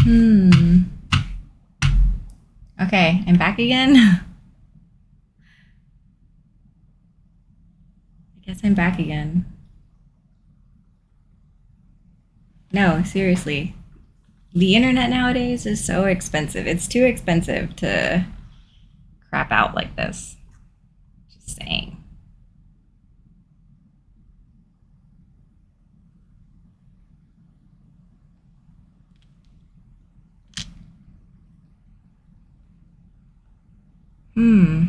Hmm. Okay, I'm back again. I guess I'm back again. No, seriously. The internet nowadays is so expensive. It's too expensive to crap out like this. Just saying. Hmm.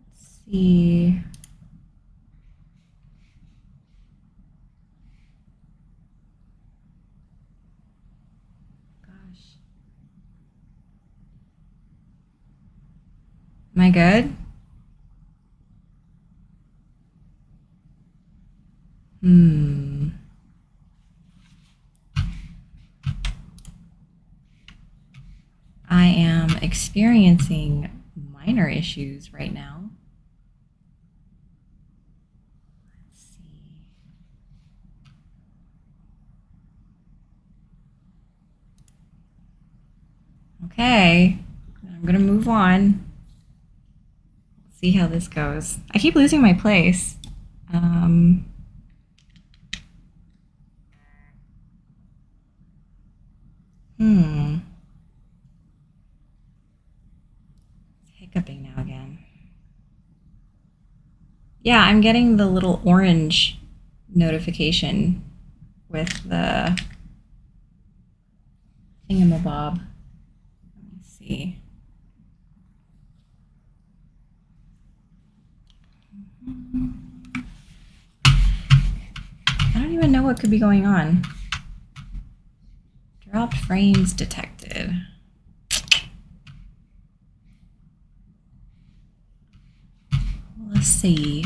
Let's see. Gosh. Am I good? Hmm. I am experiencing minor issues right now. Let's see. Okay, I'm gonna move on. See how this goes. I keep losing my place. Um, hmm. It's hiccuping now again. Yeah, I'm getting the little orange notification with the thingamabob. Let me see. I don't even know what could be going on. Dropped frames detected. Let's see.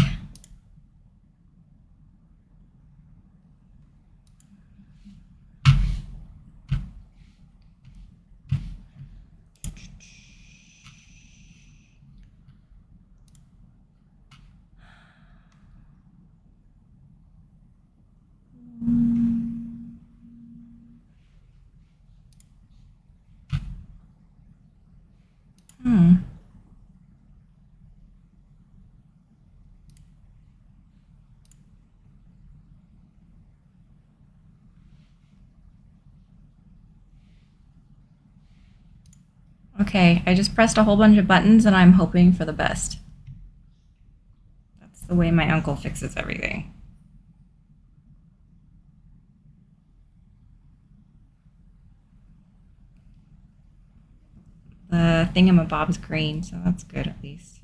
Hmm. Okay, I just pressed a whole bunch of buttons and I'm hoping for the best. That's the way my uncle fixes everything. The thingamabob's green, so that's good at least.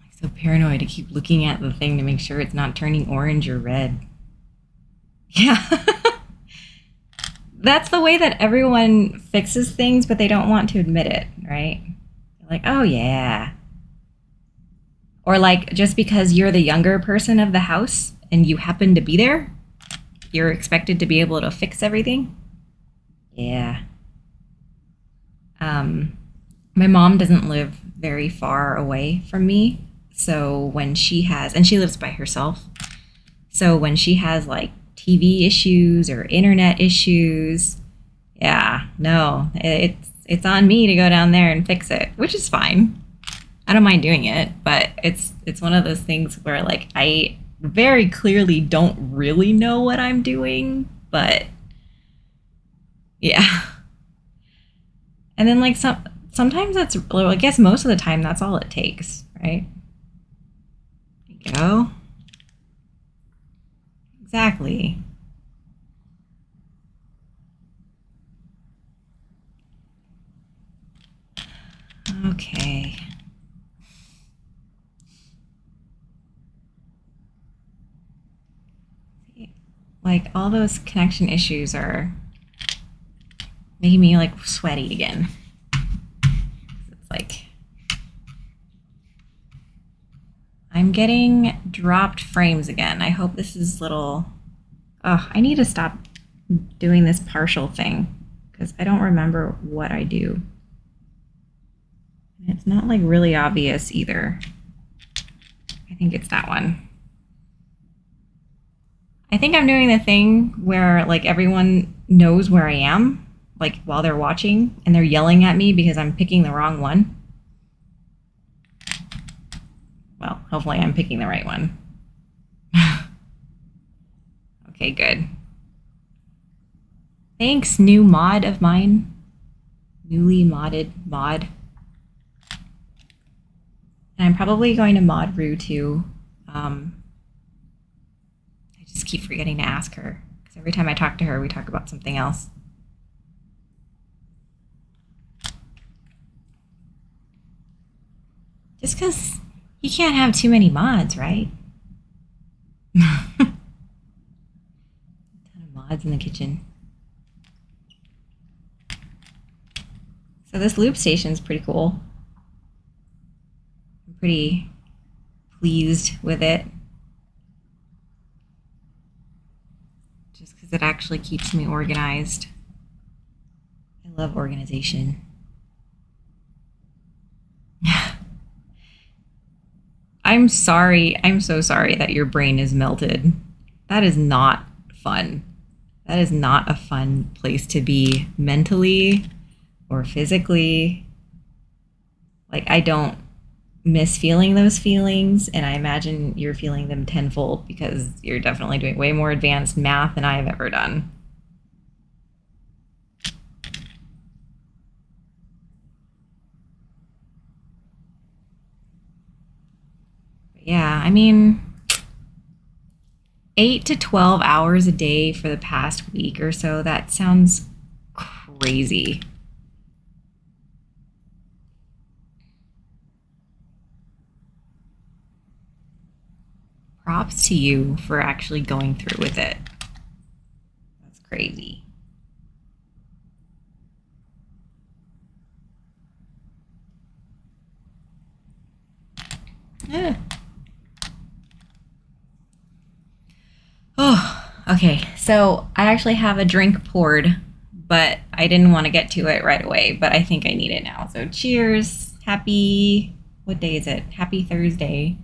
I'm so paranoid to keep looking at the thing to make sure it's not turning orange or red. Yeah. That's the way that everyone fixes things, but they don't want to admit it, right? They're like, oh yeah. Or like, just because you're the younger person of the house and you happen to be there, you're expected to be able to fix everything. Yeah. Um, my mom doesn't live very far away from me. So when she has, and she lives by herself. So when she has like TV issues or internet issues, yeah, no, it's on me to go down there and fix it, which is fine. I don't mind doing it, but it's one of those things where like I very clearly don't really know what I'm doing, but yeah. And then like sometimes that's, well, I guess most of the time that's all it takes, right? There you go. Exactly. Okay. Like all those connection issues are making me like sweaty again. It's like I'm getting dropped frames again. I hope this is little. Oh, I need to stop doing this partial thing because I don't remember what I do. And it's not like really obvious either. I think it's that one. I think I'm doing the thing where like everyone knows where I am, like while they're watching, and they're yelling at me because I'm picking the wrong one. Well, hopefully I'm picking the right one. Okay, good. Thanks, new mod of mine. Newly modded mod. And I'm probably going to mod Rue too. I just keep forgetting to ask her, because every time I talk to her, we talk about something else. Just because you can't have too many mods, right? A ton of mods in the kitchen. So this loop station's pretty cool. I'm pretty pleased with it. Just because it actually keeps me organized. I love organization. I'm sorry. I'm so sorry that your brain is melted. That is not fun. That is not a fun place to be mentally or physically. Like, I don't miss feeling those feelings, and I imagine you're feeling them tenfold because you're definitely doing way more advanced math than I've ever done. Yeah, I mean, 8 to 12 hours a day for the past week or so, that sounds crazy. Props to you for actually going through with it. That's crazy. Yeah. Oh, okay. So I actually have a drink poured, but I didn't want to get to it right away, but I think I need it now. So cheers. Happy, what day is it? Happy Thursday.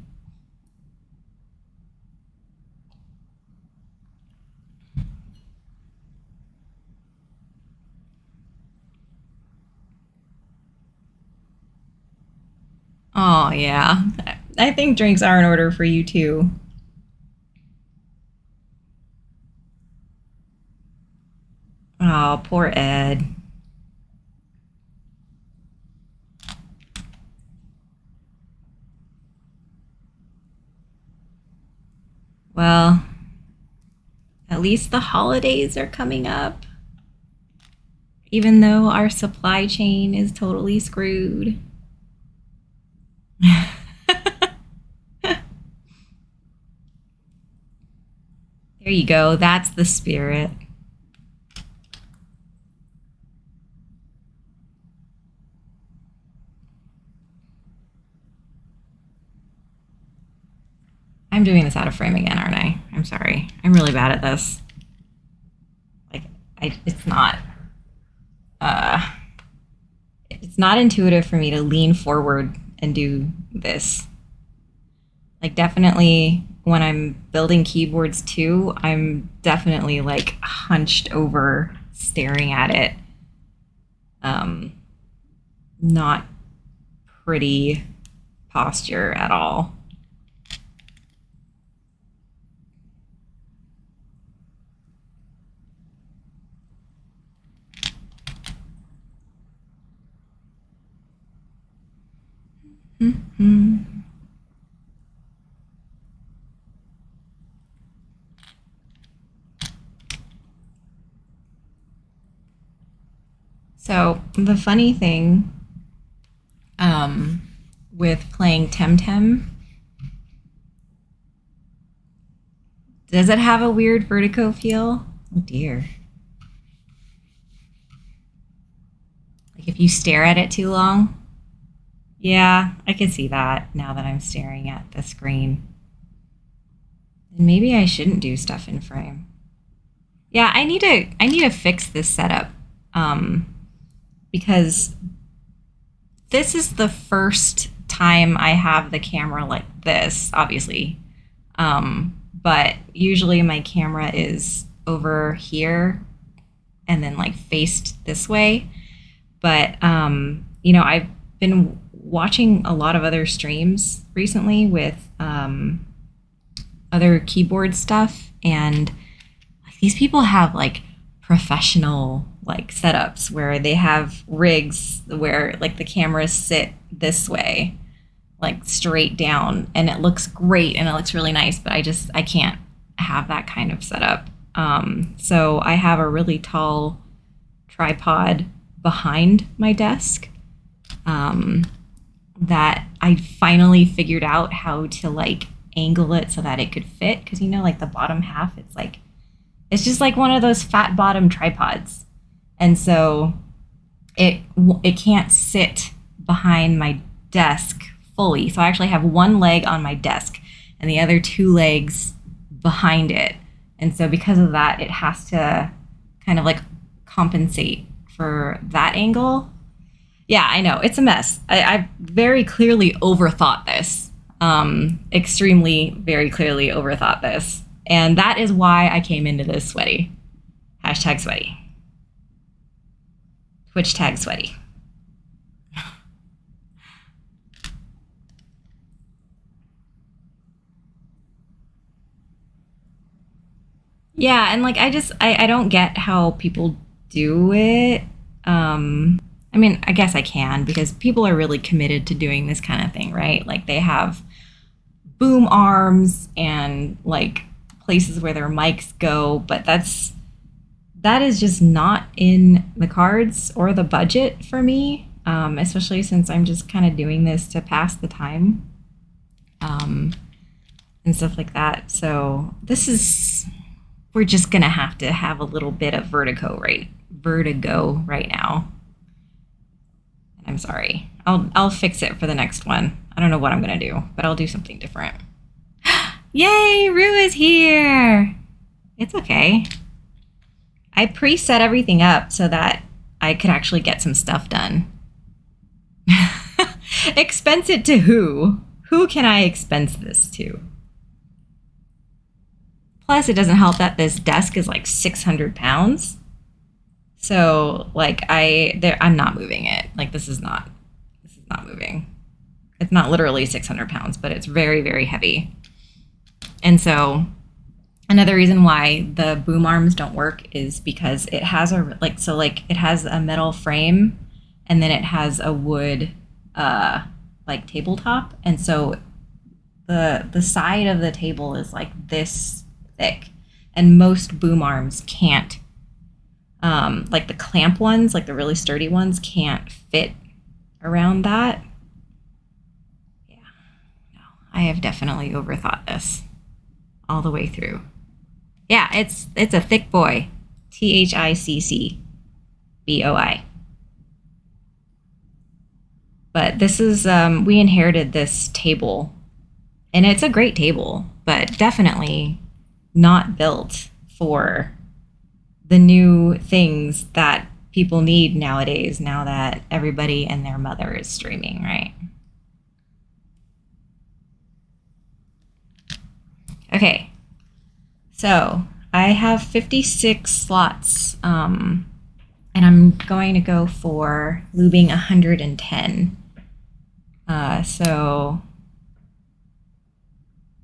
Oh, yeah. I think drinks are in order for you too. Oh, poor Ed. Well, at least the holidays are coming up, even though our supply chain is totally screwed. There you go. That's the spirit. I'm doing this out of frame again, aren't I? I'm sorry. I'm really bad at this. Like, it's not it's not intuitive for me to lean forward and do this. Like, definitely when I'm building keyboards too, I'm definitely like hunched over staring at it. Not pretty posture at all. Mm-hmm. So the funny thing with playing Temtem, does it have a weird vertigo feel? Oh dear. Like if you stare at it too long? Yeah, I can see that now that I'm staring at the screen. And maybe I shouldn't do stuff in frame. Yeah, I need to fix this setup. because this is the first time I have the camera like this, obviously. But usually my camera is over here and then like faced this way. But, I've been watching a lot of other streams recently with other keyboard stuff. And like, these people have like professional like setups where they have rigs where like the cameras sit this way, like straight down, and it looks great and it looks really nice. But I can't have that kind of setup. So I have a really tall tripod behind my desk that I finally figured out how to like angle it so that it could fit, because like the bottom half, it's just like one of those fat bottom tripods, and so it can't sit behind my desk fully. So I actually have one leg on my desk and the other two legs behind it, and so because of that, it has to kind of like compensate for that angle. Yeah, I know. It's a mess. I very clearly overthought this. Extremely, very clearly overthought this. And that is why I came into this sweaty. Hashtag sweaty. Twitch tag sweaty. Yeah, and like I don't get how people do it. I mean, I guess I can, because people are really committed to doing this kind of thing, right? Like they have boom arms and like places where their mics go, but that is just not in the cards or the budget for me, especially since I'm just kind of doing this to pass the time, and stuff like that. So we're just gonna have to have a little bit of vertigo right now. I'm sorry. I'll fix it for the next one. I don't know what I'm gonna do, but I'll do something different. Yay, Rue is here. It's okay. I preset everything up so that I could actually get some stuff done. Expense it to who? Who can I expense this to? Plus, it doesn't help that this desk is like 600 pounds. So, like, I'm not moving it. Like, this is not moving. It's not literally 600 pounds, but it's very, very heavy. And so, another reason why the boom arms don't work is because it has it has a metal frame, and then it has a wood, like tabletop, and so the side of the table is like this thick, and most boom arms can't. Like the clamp ones, like the really sturdy ones, can't fit around that. Yeah, no, I have definitely overthought this all the way through. Yeah, it's a thick boy. THICCBOI. But this is, we inherited this table, and it's a great table, but definitely not built for the new things that people need nowadays, now that everybody and their mother is streaming, right? Okay, so I have 56 slots, and I'm going to go for lubing 110. So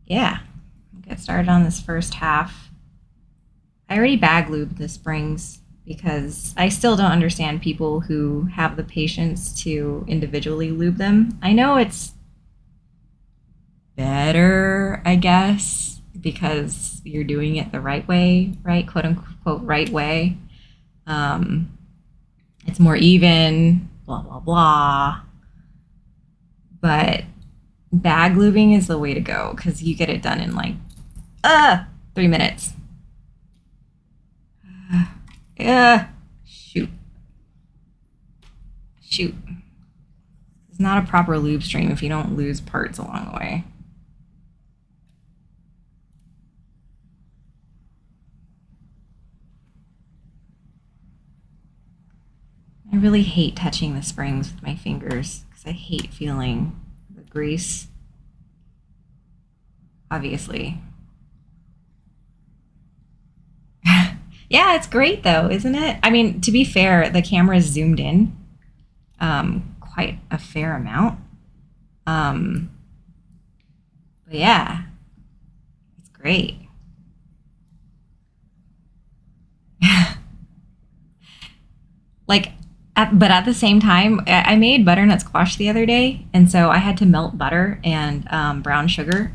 yeah, I'll get started on this first half. I already bag lubed the springs because I still don't understand people who have the patience to individually lube them. I know it's better, I guess, because you're doing it the right way, right? Quote unquote, right way. It's more even, blah, blah, blah. But bag lubing is the way to go because you get it done in like 3 minutes. Shoot. It's not a proper lube stream if you don't lose parts along the way. I really hate touching the springs with my fingers because I hate feeling the grease. Obviously. Yeah, it's great though, isn't it? I mean, to be fair, the camera's zoomed in quite a fair amount. Um, but yeah, it's great. Like, but at the same time, I made butternut squash the other day, and so I had to melt butter and brown sugar,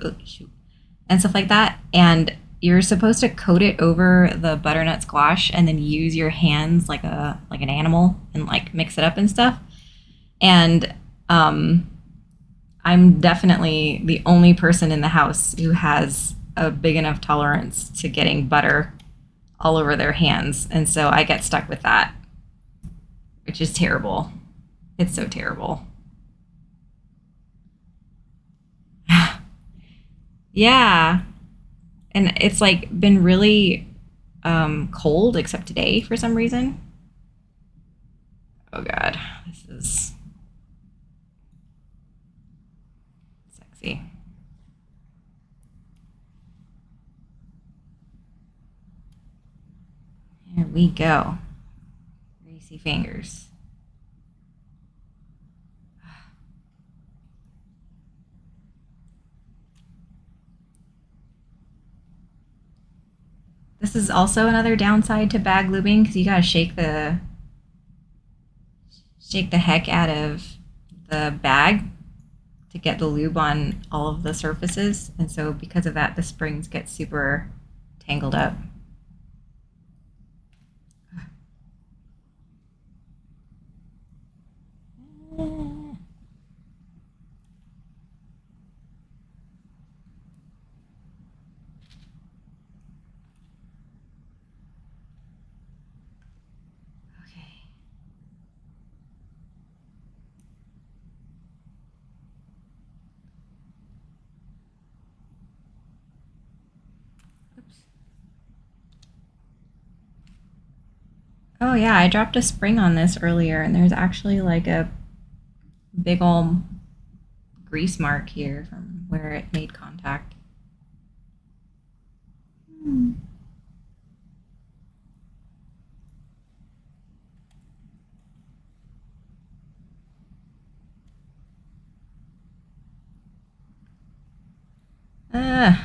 and stuff like that. And you're supposed to coat it over the butternut squash, and then use your hands like an animal, and like mix it up and stuff. And um, I'm definitely the only person in the house who has a big enough tolerance to getting butter all over their hands, and so I get stuck with that, which is terrible. It's so terrible. Yeah. And it's like been really cold except today for some reason. Oh god, this is sexy. Here we go. Greasy fingers. This is also another downside to bag lubing because you gotta shake the heck out of the bag to get the lube on all of the surfaces, and so because of that, the springs get super tangled up. Okay. Oops. Oh yeah, I dropped a spring on this earlier, and there's actually like a big ol' grease mark here from where it made contact. Hmm. Uh,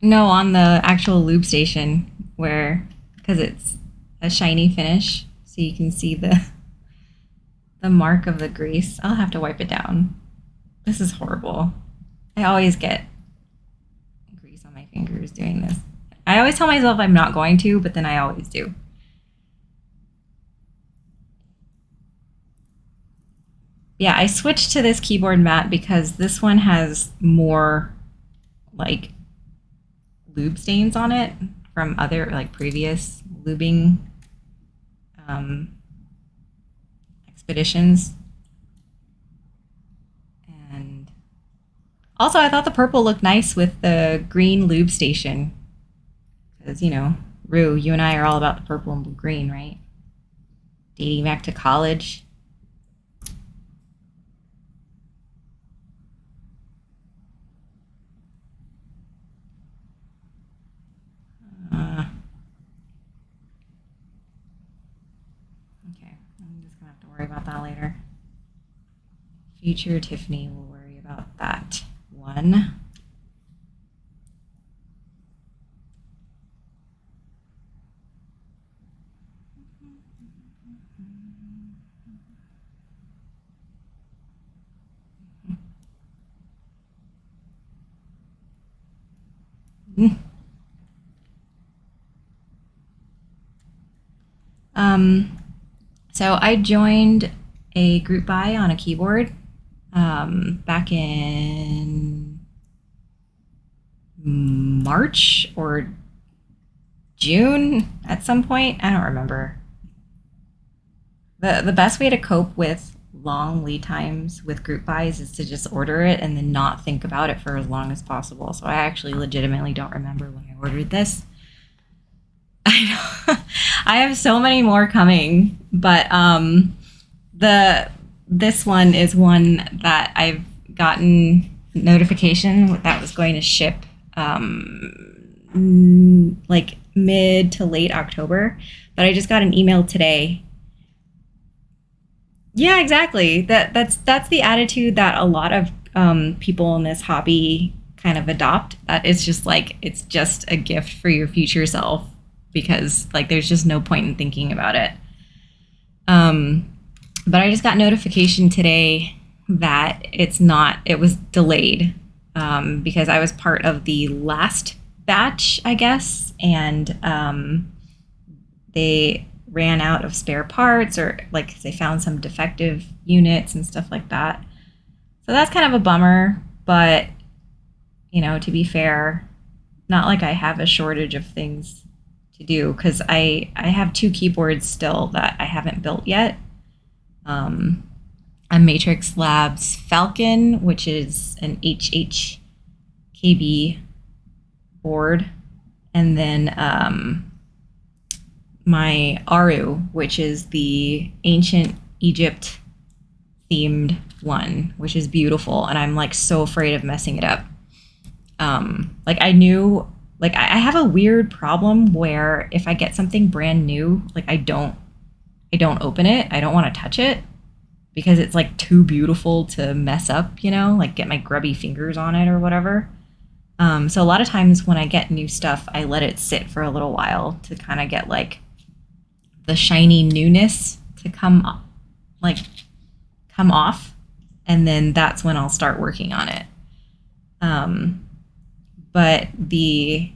no, on the actual lube station where, because it's a shiny finish, so you can see the mark of the grease. I'll have to wipe it down. This is horrible. I always get grease on my fingers doing this. I always tell myself I'm not going to, but then I always do. Yeah, I switched to this keyboard mat because this one has more like lube stains on it from other like previous lubing um, expeditions. And also, I thought the purple looked nice with the green lube station because Rue, you and I are all about the purple and blue green, right? Dating back to college. Uh, okay, I'm just gonna have to worry about that later. Future Tiffany will worry about that one. Um, so I joined a group buy on a keyboard back in March or June at some point. I don't remember. The best way to cope with long lead times with group buys is to just order it and then not think about it for as long as possible. So I actually legitimately don't remember when I ordered this. I know. I have so many more coming, but the this one is one that I've gotten notification that was going to ship like mid to late October, but I just got an email today. Yeah, exactly. That's the attitude that a lot of people in this hobby kind of adopt. That it's just like it's just a gift for your future self because like there's just no point in thinking about it. But I just got notification today that it's not. It was delayed because I was part of the last batch, I guess, and they ran out of spare parts or like they found some defective units and stuff like that. So that's kind of a bummer, but you know, to be fair, not like I have a shortage of things to do because I have 2 keyboards still that I haven't built yet. A Matrix Labs Falcon, which is an HHKB board, and then my Aru, which is the ancient Egypt themed one, which is beautiful, and I'm like so afraid of messing it up. Like I knew, like I have a weird problem where if I get something brand new, like I don't open it. I don't want to touch it because it's like too beautiful to mess up, you know, like get my grubby fingers on it or whatever. So a lot of times when I get new stuff, I let it sit for a little while to kind of get like the shiny newness to come off, and then that's when I'll start working on it. But the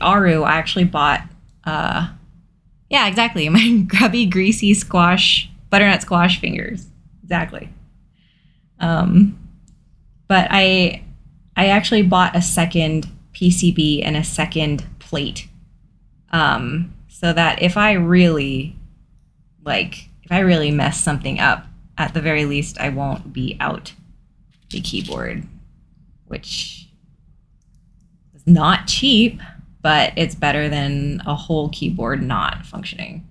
Aru I actually bought yeah, exactly. My grubby, greasy butternut squash fingers. Exactly. But I actually bought a second PCB and a second plate. So that if I really mess something up, at the very least I won't be out the keyboard, which is not cheap, but it's better than a whole keyboard not functioning.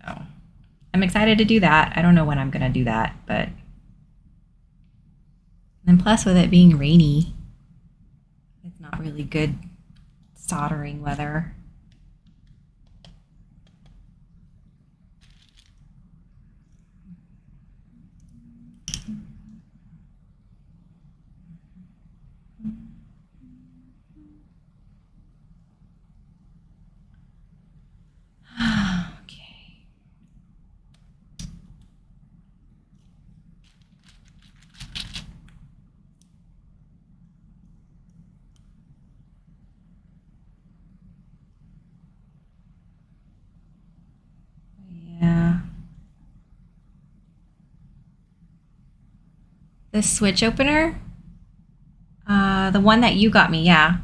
So I'm excited to do that. I don't know when I'm going to do that, but and plus with it being rainy, it's not really good soldering weather. Yeah. This switch opener, the one that you got me, yeah.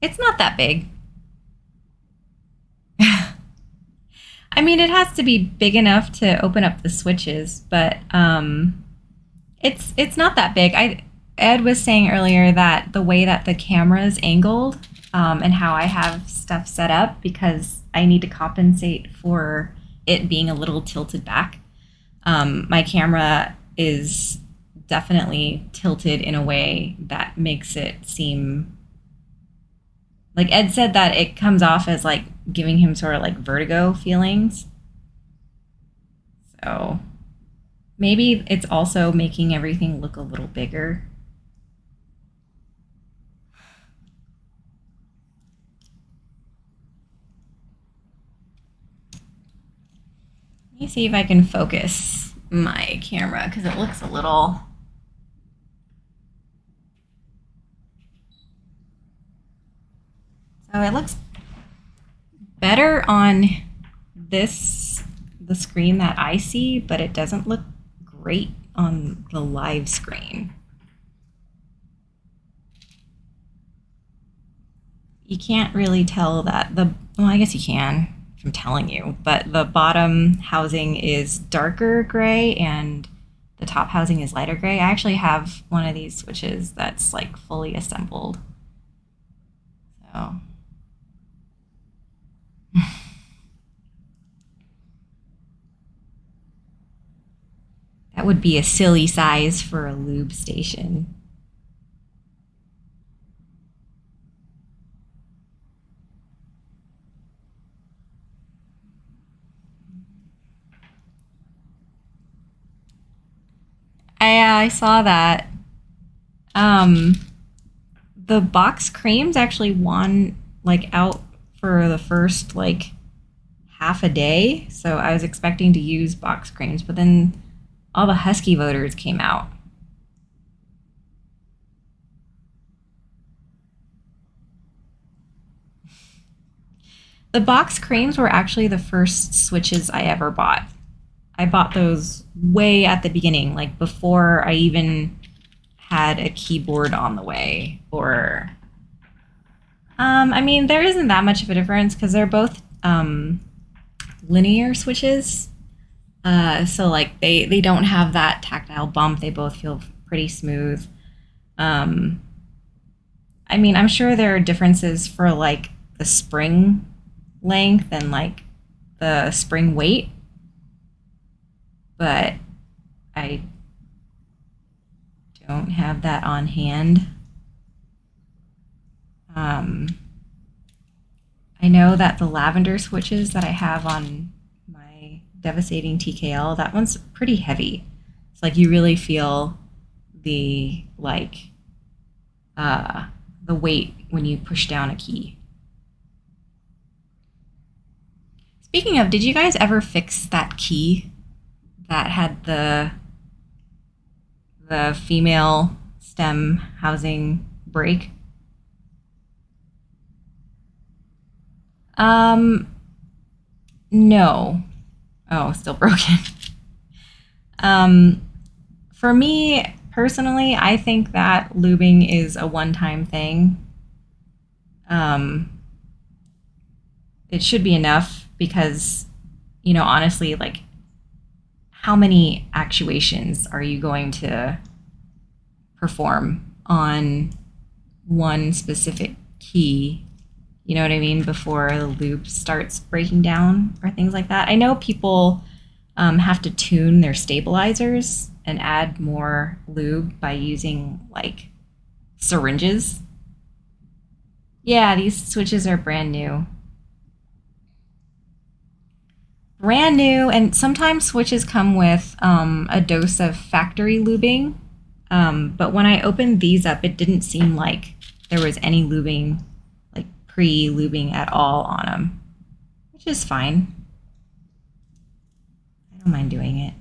It's not that big. I mean, it has to be big enough to open up the switches, but it's not that big. Ed was saying earlier that the way that the camera's angled and how I have stuff set up because I need to compensate for it being a little tilted back. My camera is definitely tilted in a way that makes it seem like Ed said that it comes off as like giving him sort of like vertigo feelings. So maybe it's also making everything look a little bigger. Let me see if I can focus my camera because it looks a little. So it looks better on the screen that I see, but it doesn't look great on the live screen. You can't really tell that well, I guess you can. I'm telling you, but the bottom housing is darker gray and the top housing is lighter gray. I actually have one of these switches that's like fully assembled. So That would be a silly size for a lube station. I saw that. Um, the box creams actually won like out for the first like half a day. So I was expecting to use box creams, but then all the Husky voters came out. The box creams were actually the first switches I ever bought. I bought those way at the beginning, like before I even had a keyboard on the way. Or, I mean, there isn't that much of a difference because they're both linear switches. So like they don't have that tactile bump. They both feel pretty smooth. Um, I mean, I'm sure there are differences for like the spring length and like the spring weight, but I don't have that on hand. I know that the lavender switches that I have on my devastating TKL, that one's pretty heavy. It's like you really feel the like the weight when you push down a key. Speaking of, did you guys ever fix that key that had the female stem housing break? No. Oh, still broken. Um, for me personally, I think that lubing is a one-time thing. It should be enough because, honestly, like, how many actuations are you going to perform on one specific key? You know what I mean? Before the loop starts breaking down or things like that. I know people have to tune their stabilizers and add more lube by using like syringes. Yeah, these switches are brand new. Brand new, and sometimes switches come with a dose of factory lubing. But when I opened these up, it didn't seem like there was any lubing, like pre-lubing at all on them, which is fine. I don't mind doing it.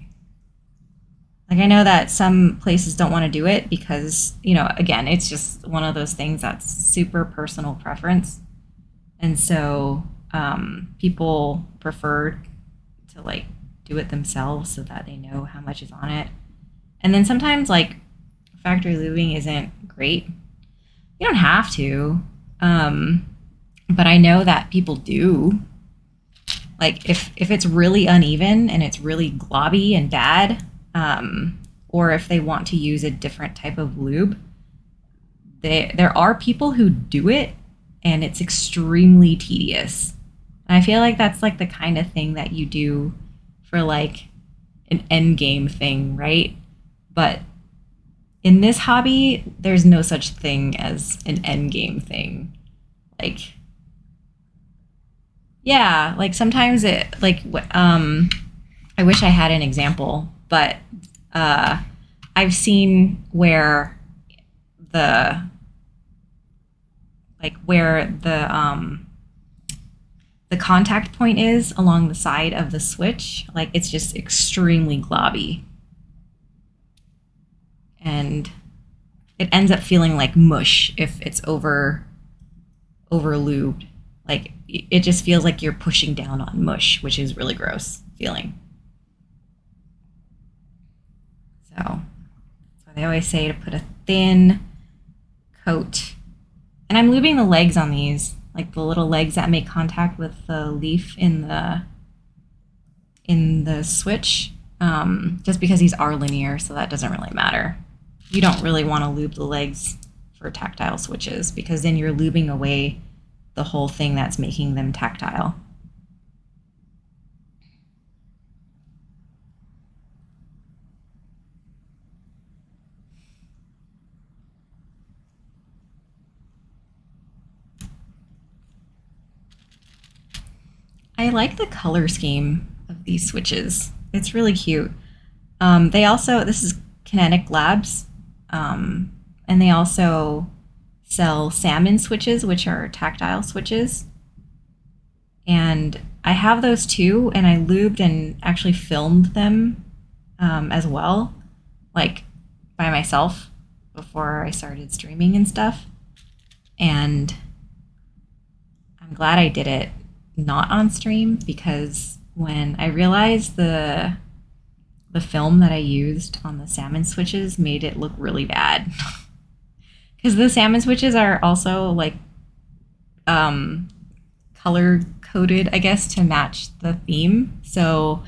Like, I know that some places don't want to do it because, again, it's just one of those things that's super personal preference. And so people prefer to like do it themselves so that they know how much is on it. And then sometimes like factory lubing isn't great. You don't have to, but I know that people do. Like if it's really uneven and it's really globby and bad, or if they want to use a different type of lube, there are people who do it, and it's extremely tedious. And I feel like that's like the kind of thing that you do for like an end game thing, right? But in this hobby, there's no such thing as an end game thing. Like, yeah, like sometimes I wish I had an example, but I've seen where the the contact point is along the side of the switch, like it's just extremely globby. And it ends up feeling like mush if it's over lubed. Like it just feels like you're pushing down on mush, which is really gross feeling. So that's why they always say to put a thin coat. And I'm lubing the legs on these, like the little legs that make contact with the leaf in the switch, just because these are linear, so that doesn't really matter. You don't really want to lube the legs for tactile switches because then you're lubing away the whole thing that's making them tactile. I like the color scheme of these switches. It's really cute. They also, this is Kinetic Labs, and they also sell salmon switches, which are tactile switches. And I have those too, and I lubed and actually filmed them as well, like by myself before I started streaming and stuff. And I'm glad I did it not on stream, because when I realized the film that I used on the salmon switches made it look really bad. Because the salmon switches are also like color coded, I guess, to match the theme. So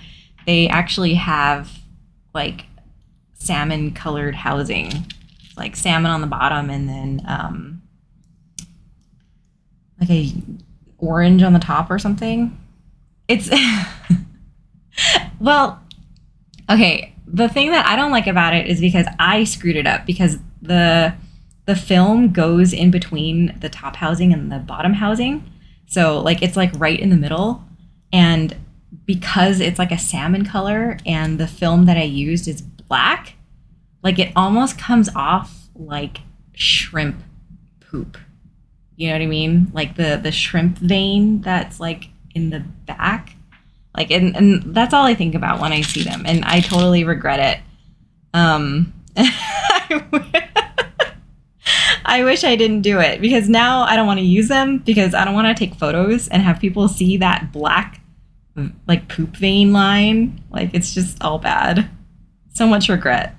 they actually have like salmon colored housing, like salmon on the bottom, and then like a orange on the top or something. It's well, okay. The thing that I don't like about it is because I screwed it up, because the film goes in between the top housing and the bottom housing. So like it's like right in the middle, and because it's like a salmon color and the film that I used is black, like it almost comes off like shrimp poop. You know what I mean? Like the shrimp vein that's like in the back. Like, and that's all I think about when I see them, and I totally regret it. I wish I didn't do it, because now I don't want to use them, because I don't want to take photos and have people see that black like poop vein line. Like, it's just all bad. So much regret.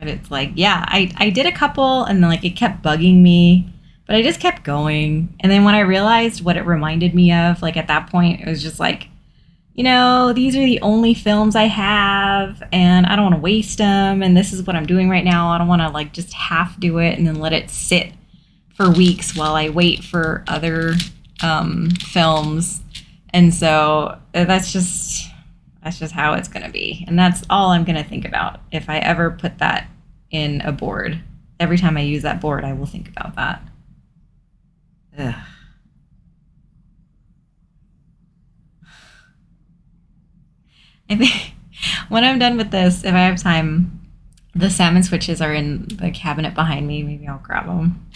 But it's like, yeah, I did a couple, and then like it kept bugging me, but I just kept going. And then when I realized what it reminded me of, like at that point, it was just like, you know, these are the only films I have, and I don't want to waste them. And this is what I'm doing right now. I don't want to like just half do it and then let it sit for weeks while I wait for other films. And so that's just how it's going to be. And that's all I'm going to think about. If I ever put that in a board, every time I use that board, I will think about that. Ugh. I think when I'm done with this, if I have time, the salmon switches are in the cabinet behind me. Maybe I'll grab them.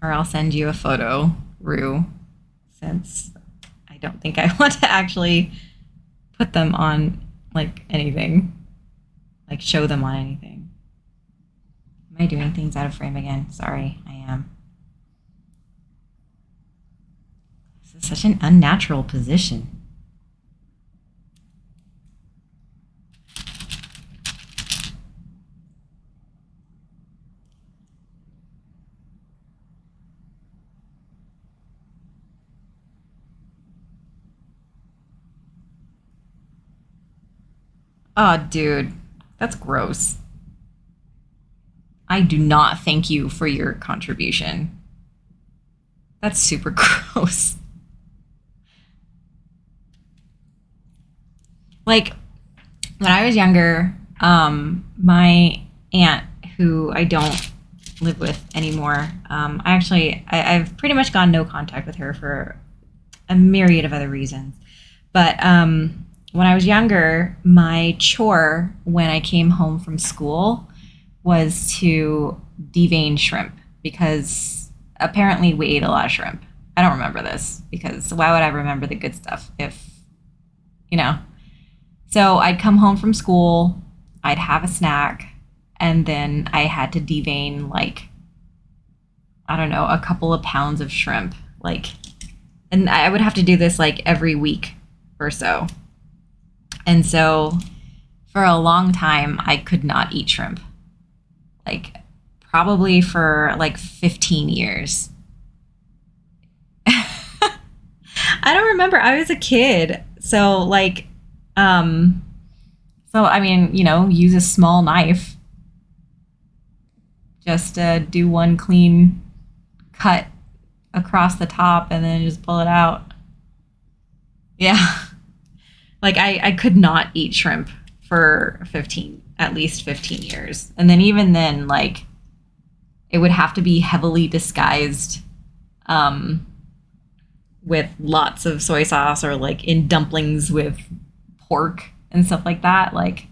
Or I'll send you a photo, Rue, since I don't think I want to actually put them on like anything, like show them on anything. Am I doing things out of frame again? Sorry, I am. This is such an unnatural position. Oh, dude, that's gross. I do not thank you for your contribution. That's super gross. Like, when I was younger, my aunt, who I don't live with anymore, I've pretty much gone no contact with her for a myriad of other reasons. But when I was younger, my chore when I came home from school was to devein shrimp, because apparently we ate a lot of shrimp. I don't remember this, because why would I remember the good stuff if, you know? So I'd come home from school, I'd have a snack, and then I had to devein like, I don't know, a couple of pounds of shrimp. Like, and I would have to do this like every week or so. And so for a long time, I could not eat shrimp. Like, probably for like 15 years. I don't remember. I was a kid. So like, so I mean, you know, use a small knife. Just do one clean cut across the top and then just pull it out. Yeah. Like I could not eat shrimp for at least 15 years. And then even then, like, it would have to be heavily disguised with lots of soy sauce, or like in dumplings with pork and stuff like that. Like,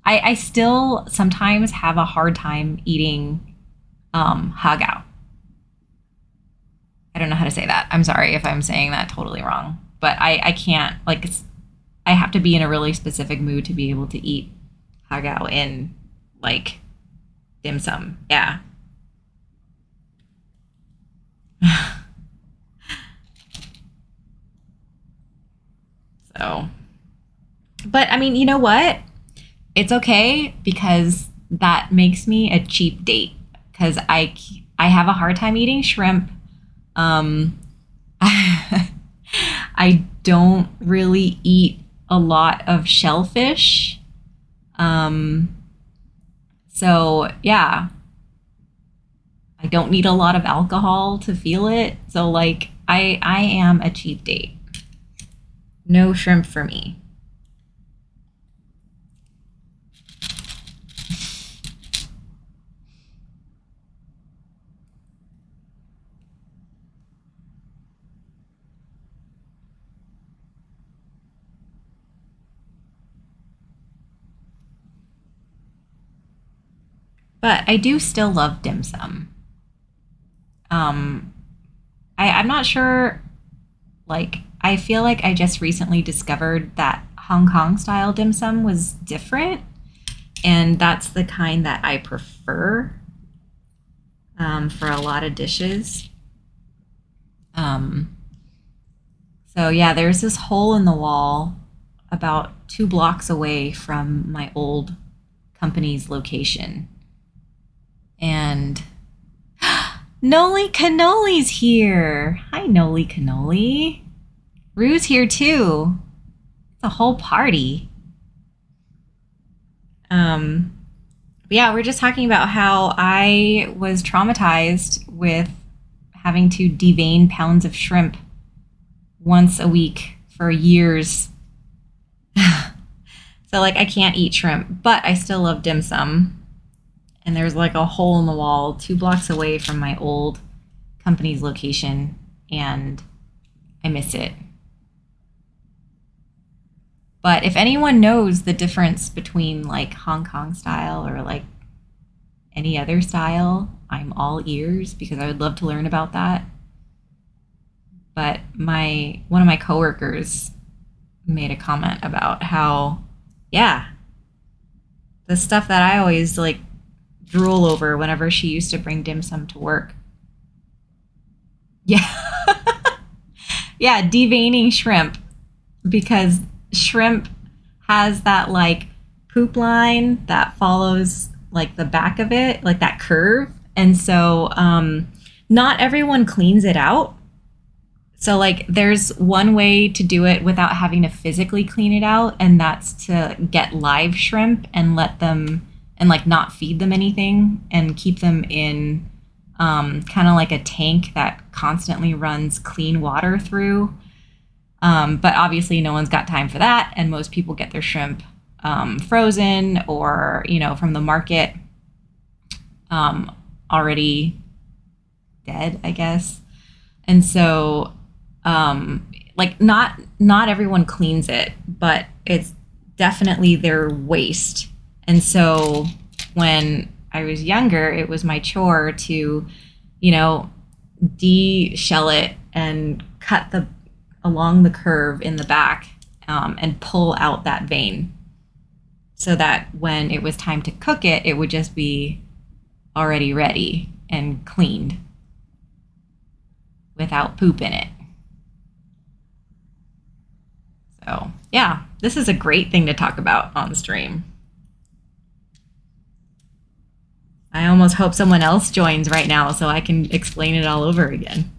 I still sometimes have a hard time eating hagao. I don't know how to say that. I'm sorry if I'm saying that totally wrong, but I can't, like, I have to be in a really specific mood to be able to eat hagao in, like, dim sum. Yeah. So, but I mean, you know what? It's okay, because that makes me a cheap date, because I have a hard time eating shrimp. I don't really eat a lot of shellfish. Um, so yeah, I don't need a lot of alcohol to feel it. So like, I am a cheap date. No shrimp for me. But I do still love dim sum. Um, I'm not sure, like, I feel like I just recently discovered that Hong Kong style dim sum was different, and that's the kind that I prefer for a lot of dishes. Um, so yeah, there's this hole in the wall about 2 blocks away from my old company's location, and Noli Cannoli's here. Hi, Noli Cannoli. Rue's here too. It's a whole party. Um, but yeah, we're just talking about how I was traumatized with having to devein pounds of shrimp once a week for years. So like, I can't eat shrimp, but I still love dim sum. And there's like a hole in the wall 2 blocks away from my old company's location, and I miss it. But if anyone knows the difference between like Hong Kong style or like any other style, I'm all ears, because I would love to learn about that. But my one of my coworkers made a comment about how, yeah, the stuff that I always like drool over whenever she used to bring dim sum to work. Yeah. Yeah, deveining shrimp, because shrimp has that like poop line that follows like the back of it, like that curve. And so not everyone cleans it out. So like, there's one way to do it without having to physically clean it out, and that's to get live shrimp and let them, and like not feed them anything, and keep them in kind of like a tank that constantly runs clean water through. But obviously no one's got time for that, and most people get their shrimp frozen, or from the market, already dead, I guess. And so like, not everyone cleans it, but it's definitely their waste. And so when I was younger, it was my chore to, de-shell it and cut along the curve in the back, and pull out that vein, so that when it was time to cook it, it would just be already ready and cleaned without poop in it. So yeah, this is a great thing to talk about on stream. I almost hope someone else joins right now so I can explain it all over again.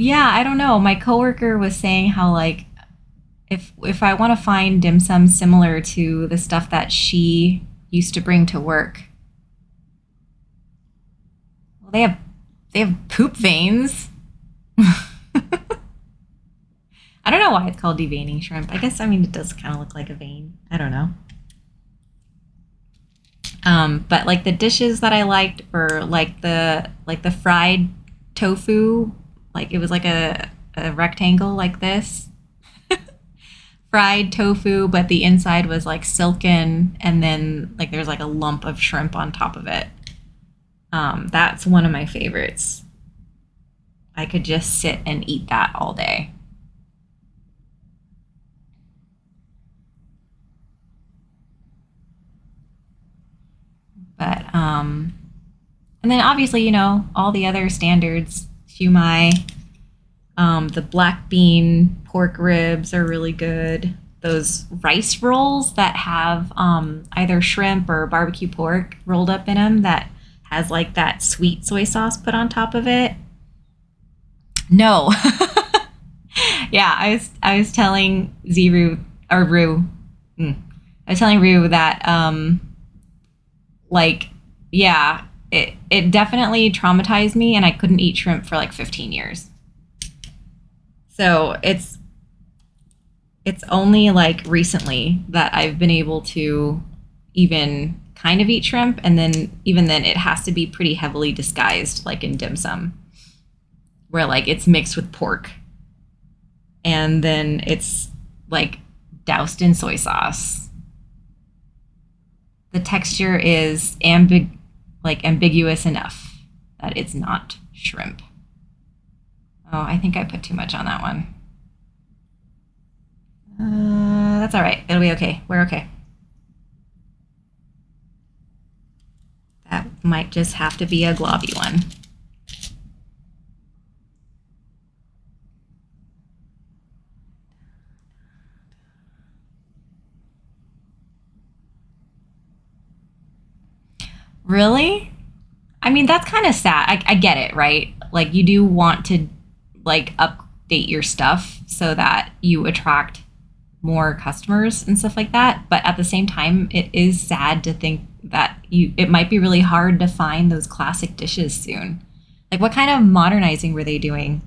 Yeah, I don't know. My coworker was saying how, like, if I want to find dim sum similar to the stuff that she used to bring to work, Well, they have poop veins. I don't know why it's called deveining shrimp. I guess, I mean, it does kind of look like a vein. I don't know. But like the dishes that I liked were like the fried tofu, like it was like a rectangle like this. Fried tofu, but the inside was like silken, and then like there's like a lump of shrimp on top of it. That's one of my favorites. I could just sit and eat that all day. But and then obviously, all the other standards, shumai, the black bean pork ribs are really good. Those rice rolls that have either shrimp or barbecue pork rolled up in them that has like that sweet soy sauce put on top of it. No. Yeah, I was telling Ziru or Rue. I was telling Rue that like, yeah, it definitely traumatized me, and I couldn't eat shrimp for like 15 years. So it's only like recently that I've been able to even kind of eat shrimp, and then even then it has to be pretty heavily disguised, like in dim sum, where like it's mixed with pork, and then it's like doused in soy sauce. The texture is ambiguous enough that it's not shrimp. Oh, I think I put too much on that one. That's all right. It'll be okay. We're okay. That might just have to be a globby one. Really? I mean, that's kind of sad. I get it, right? Like, you do want to, like, update your stuff so that you attract more customers and stuff like that. But at the same time, it is sad to think that it might be really hard to find those classic dishes soon. Like, what kind of modernizing were they doing?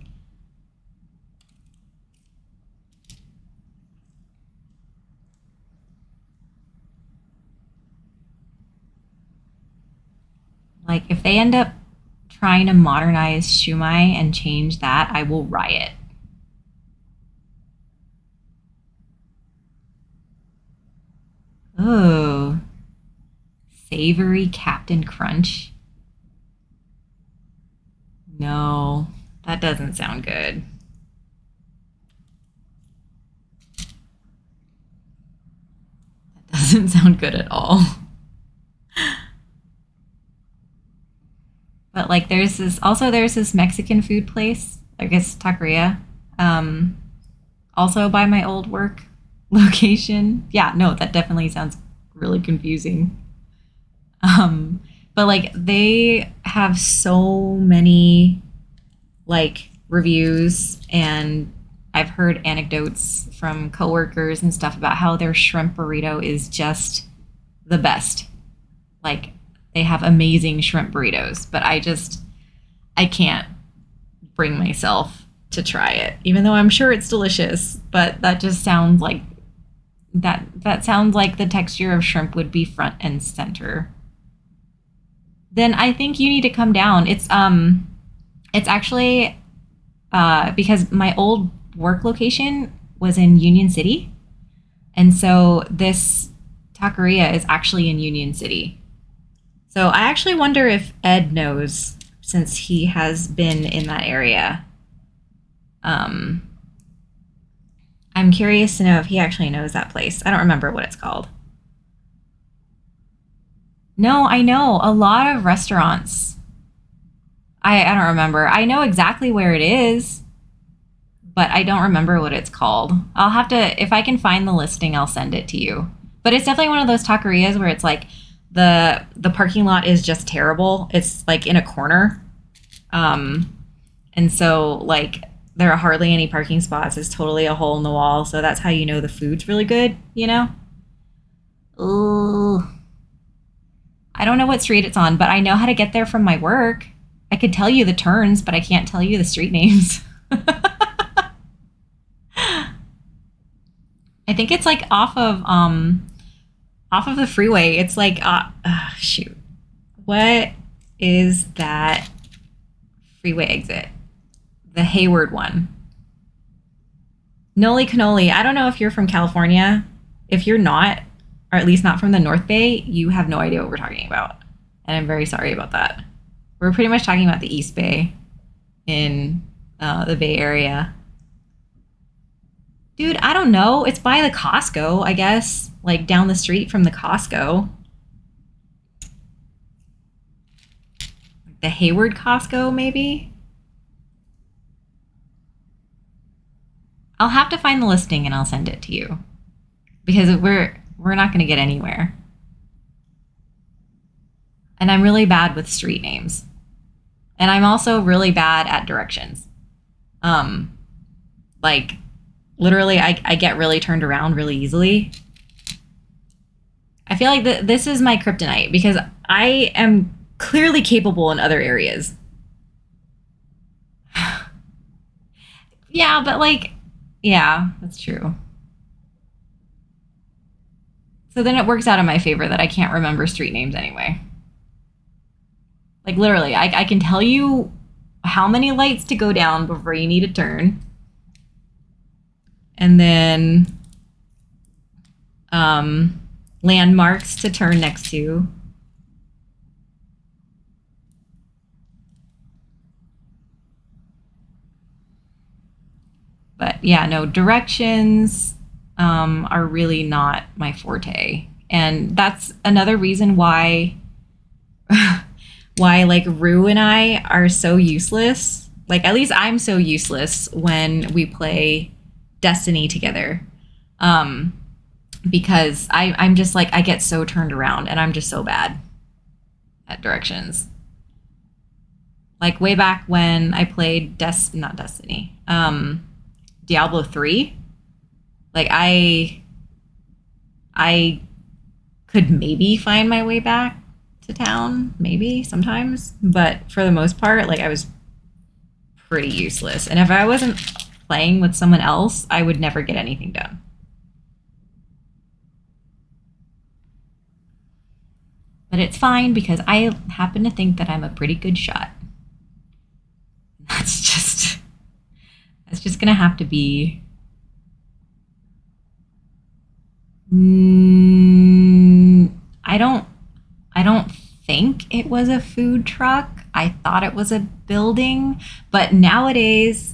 Like, if they end up trying to modernize shumai and change that, I will riot. Oh, savory Captain Crunch. No, that doesn't sound good. That doesn't sound good at all. But like there's this Mexican food place, I guess taqueria, um, also by my old work location. Yeah, no, that definitely sounds really confusing. Um, but like they have so many like reviews, and I've heard anecdotes from coworkers and stuff about how their shrimp burrito is just the best. Like they have amazing shrimp burritos, but I can't bring myself to try it, even though I'm sure it's delicious. But that just sounds like that sounds like the texture of shrimp would be front and center. Then I think you need to come down. It's actually because my old work location was in Union City, and so this taqueria is actually in Union City. So I actually wonder if Ed knows, since he has been in that area. Um, I'm curious to know if he actually knows that place. I don't remember what it's called. No, I know a lot of restaurants. I don't remember. I know exactly where it is, but I don't remember what it's called. I'll have to, if I can find the listing, I'll send it to you. But it's definitely one of those taquerias where it's like the parking lot is just terrible. It's like in a corner. And so like there are hardly any parking spots. It's totally a hole in the wall. So that's how you know the food's really good, you know? Ooh. I don't know what street it's on, but I know how to get there from my work. I could tell you the turns, but I can't tell you the street names. I think it's like off of the freeway. It's like shoot. What is that freeway exit? The Hayward one. Noli cannoli. I don't know if you're from California. If you're not, or at least not from the North Bay, you have no idea what we're talking about. And I'm very sorry about that. We're pretty much talking about the East Bay in the Bay Area. Dude, I don't know. It's by the Costco, I guess. Like down the street from the Costco. The Hayward Costco, maybe? I'll have to find the listing and I'll send it to you. Because we're not going to get anywhere. And I'm really bad with street names. And I'm also really bad at directions. Like literally I get really turned around really easily. I feel like this is my kryptonite because I am clearly capable in other areas. Yeah, but like, yeah, that's true. So then it works out in my favor that I can't remember street names anyway. Like literally, I can tell you how many lights to go down before you need a turn. And then landmarks to turn next to. But yeah, no, directions are really not my forte. And that's another reason why why like Rue and I are so useless. Like at least I'm so useless when we play Destiny together. Because I'm just like I get so turned around and I'm just so bad at directions. Like way back when I played not Destiny. Diablo 3. Like I could maybe find my way back to town, maybe sometimes, but for the most part, like I was pretty useless. And if I wasn't playing with someone else, I would never get anything done. But it's fine because I happen to think that I'm a pretty good shot. That's just gonna have to be. I don't think it was a food truck. I thought it was a building, but nowadays,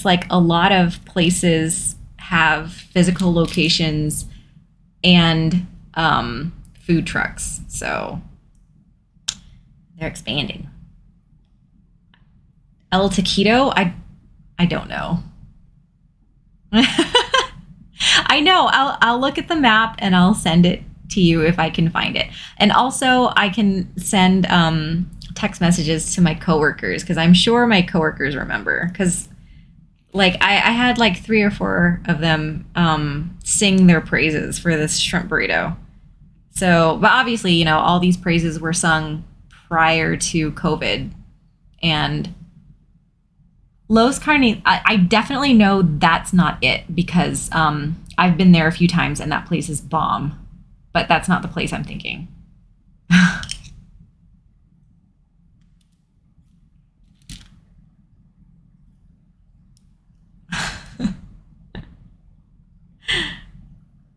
like a lot of places have physical locations and food trucks, so they're expanding. El Taquito, I don't know. I know. I'll look at the map and I'll send it to you if I can find it. And also I can send text messages to my coworkers because I'm sure my coworkers remember. Because like I had like 3 or 4 of them sing their praises for this shrimp burrito. So, but obviously, you know, all these praises were sung prior to COVID. And Los Carnes, I definitely know that's not it because I've been there a few times and that place is bomb. But that's not the place I'm thinking.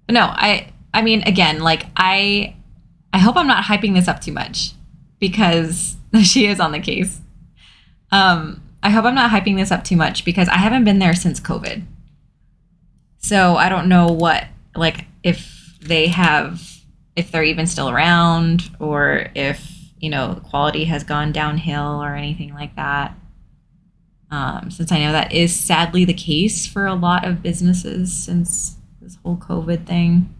No, I mean again, like I hope I'm not hyping this up too much because she is on the case. I hope I'm not hyping this up too much because I haven't been there since COVID. So I don't know what, like, if they're even still around or if, you know, quality has gone downhill or anything like that. Since I know that is sadly the case for a lot of businesses since this whole COVID thing.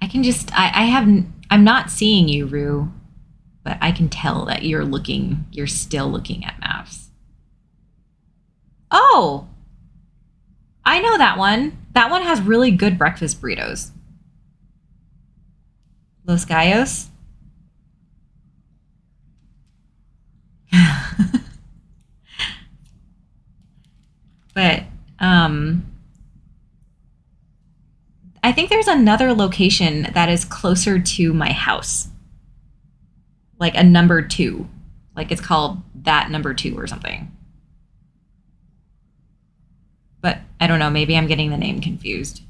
I can just, I'm not seeing you, Rue. but I can tell that you're still looking at maps. Oh, I know that one. That one has really good breakfast burritos. Los Gallos. But I think there's another location that is closer to my house. Like a number 2. Like it's called that number 2 or something. But I don't know, maybe I'm getting the name confused.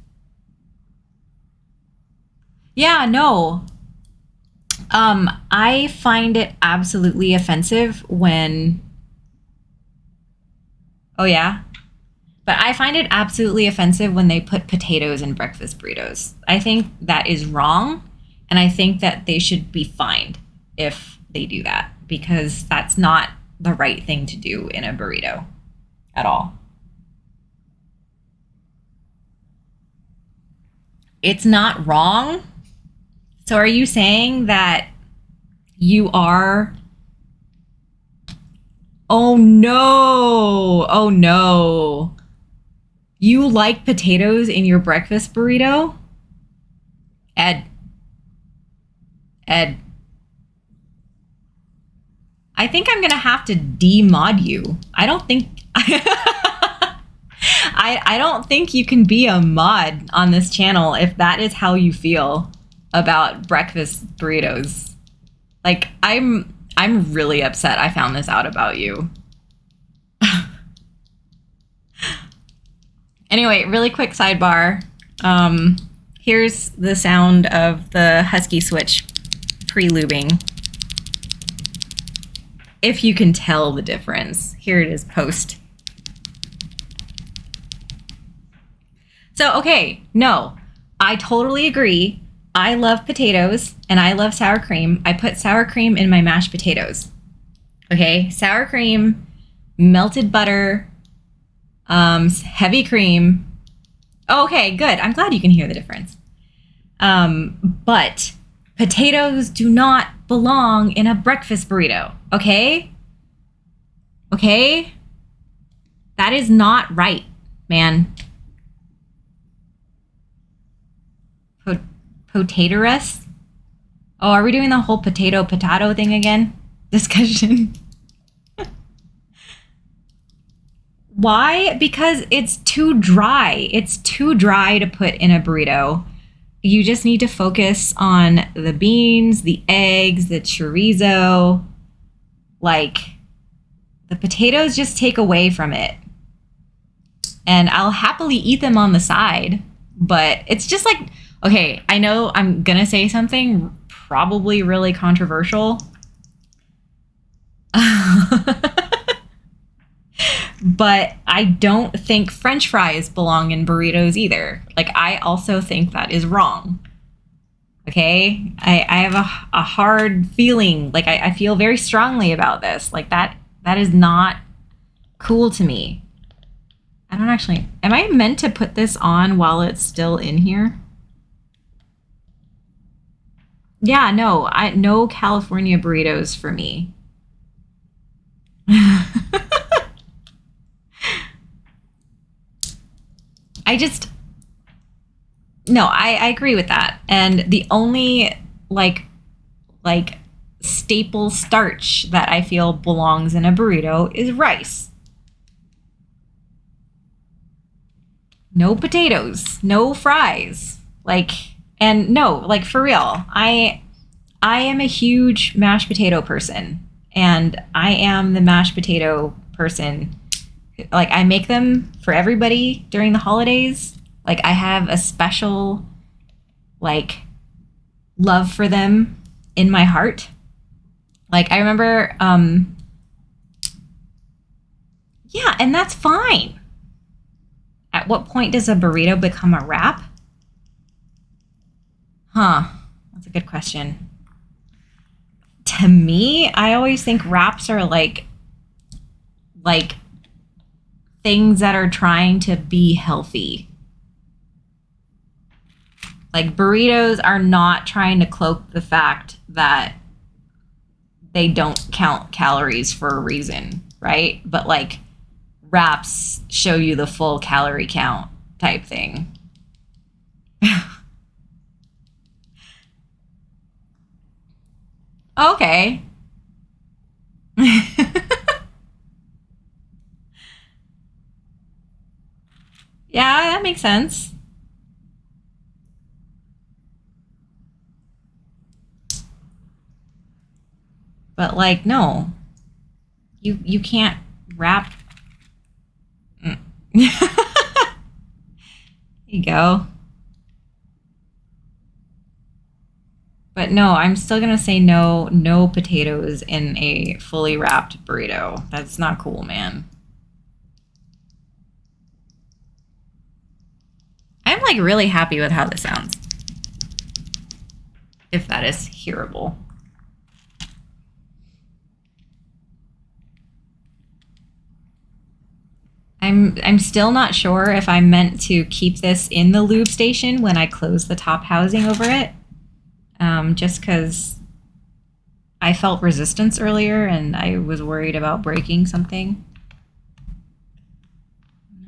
Yeah, no. I find it absolutely offensive when Oh yeah. But I find it absolutely offensive when they put potatoes in breakfast burritos. I think that is wrong, and I think that they should be fined if they do that because that's not the right thing to do in a burrito at all. It's not wrong. So are you saying that you are Oh no. Oh no. You like potatoes in your breakfast burrito? Ed. Ed. I think I'm going to have to demod you. I don't think I don't think you can be a mod on this channel if that is how you feel about breakfast burritos. Like I'm really upset I found this out about you. Anyway, really quick sidebar. Here's the sound of the Husky Switch pre-lubing. If you can tell the difference. Here it is post. So, okay, no, I totally agree. I love potatoes and I love sour cream. I put sour cream in my mashed potatoes. Okay, sour cream, melted butter, heavy cream. Okay, good. I'm glad you can hear the difference. But potatoes do not belong in a breakfast burrito. Okay? Okay? That is not right, man. Potatorous? Oh, are we doing the whole potato thing again? Discussion. Why? Because it's too dry. It's too dry to put in a burrito. You just need to focus on the beans, the eggs, the chorizo. Like, the potatoes just take away from it. And I'll happily eat them on the side, but it's just like, okay, I know I'm gonna say something probably really controversial. But I don't think French fries belong in burritos either. Like, I also think that is wrong. Okay? I have a hard feeling. Like, I feel very strongly about this. Like, that is not cool to me. I don't actually... Am I meant to put this on while it's still in here? Yeah, no. No California burritos for me. I agree with that. And the only like staple starch that I feel belongs in a burrito is rice. No potatoes, no fries. Like, and no, like for real. I am a huge mashed potato person, and I am the mashed potato person. Like, I make them for everybody during the holidays. Like, I have a special, like, love for them in my heart. Like, I remember, yeah, and that's fine. At what point does a burrito become a wrap? Huh, that's a good question. To me, I always think wraps are like things that are trying to be healthy. Like, burritos are not trying to cloak the fact that they don't count calories for a reason, right? But like wraps show you the full calorie count type thing. Okay. Yeah, that makes sense. But like, no, you can't wrap. Mm. There you go. But no, I'm still gonna say no. No potatoes in a fully wrapped burrito. That's not cool, man. I'm like really happy with how this sounds. If that is hearable. I'm still not sure if I'm meant to keep this in the lube station when I close the top housing over it. Just because I felt resistance earlier and I was worried about breaking something.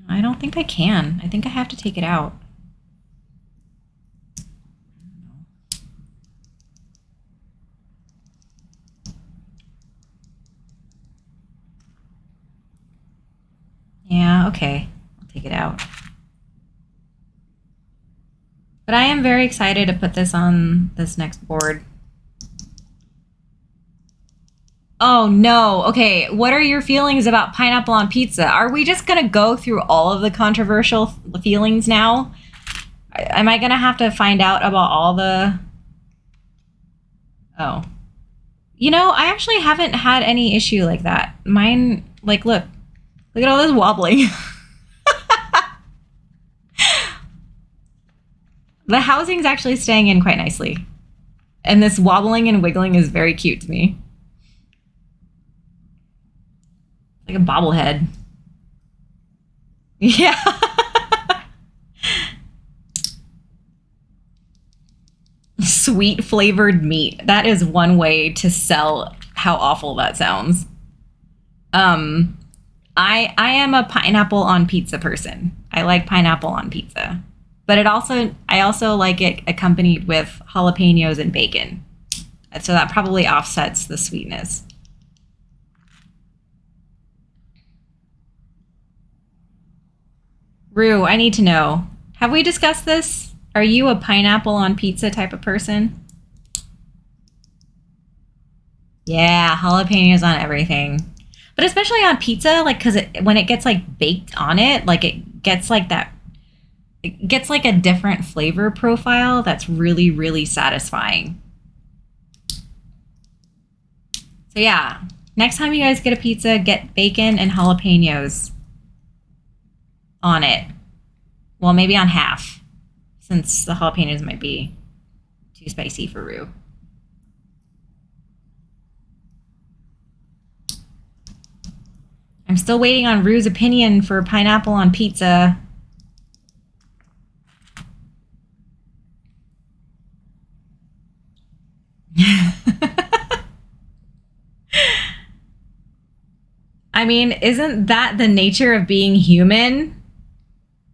I don't think I can. I think I have to take it out. Yeah, okay. I'll take it out. But I am very excited to put this on this next board. Oh no. Okay, what are your feelings about pineapple on pizza? Are we just gonna go through all of the controversial feelings now? Am I gonna have to find out about all the... Oh. You know, I actually haven't had any issue like that. Mine, like, look at all this wobbling. The housing's actually staying in quite nicely. And this wobbling and wiggling is very cute to me. Like a bobblehead. Yeah. Sweet flavored meat. That is one way to sell how awful that sounds. I am a pineapple on pizza person. I like pineapple on pizza. But I also like it accompanied with jalapenos and bacon. So that probably offsets the sweetness. Rue, I need to know. Have we discussed this? Are you a pineapple on pizza type of person? Yeah, jalapenos on everything. But especially on pizza, like, because when it gets like baked on it, like it gets like that. It gets like a different flavor profile that's really, really satisfying. So yeah, next time you guys get a pizza, get bacon and jalapenos on it. Well, maybe on half, since the jalapenos might be too spicy for Rue. I'm still waiting on Rue's opinion for pineapple on pizza. I mean, isn't that the nature of being human?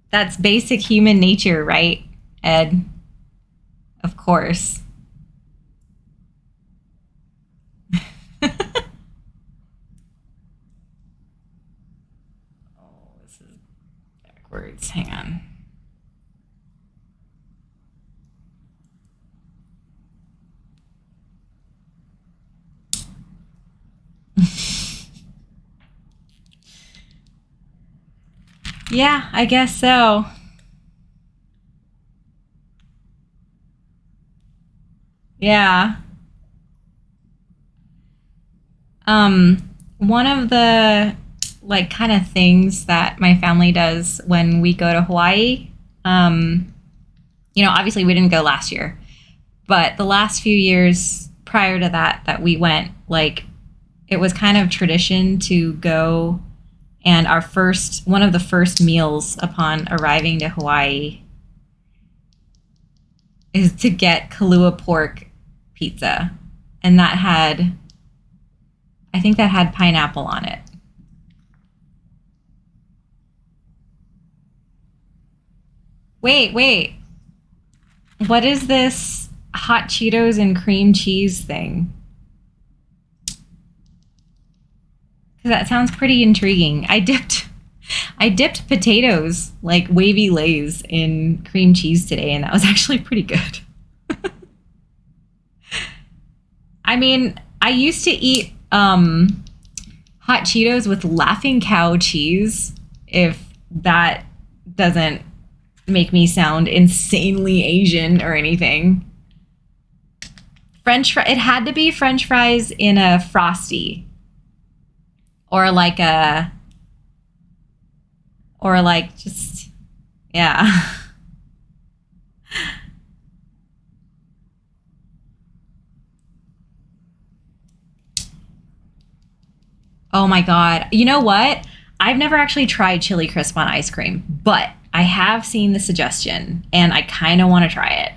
That's basic human nature, right, Ed? Of course. Oh, this is backwards. Hang on. Yeah, I guess so. Yeah. One of the like kind of things that my family does when we go to Hawaii, obviously we didn't go last year, but the last few years prior to that we went, like it was kind of tradition to go, and one of the first meals upon arriving to Hawaii is to get Kahlua pork pizza. And that had I think that had pineapple on it. Wait. What is this hot Cheetos and cream cheese thing? Because that sounds pretty intriguing. I dipped potatoes, like wavy Lays, in cream cheese today, and that was actually pretty good. I mean, I used to eat hot Cheetos with Laughing Cow cheese, if that doesn't make me sound insanely Asian or anything. French fry, it had to be French fries in a Frosty. Or like just, yeah. Oh my God. You know what? I've never actually tried chili crisp on ice cream, but I have seen the suggestion and I kind of want to try it.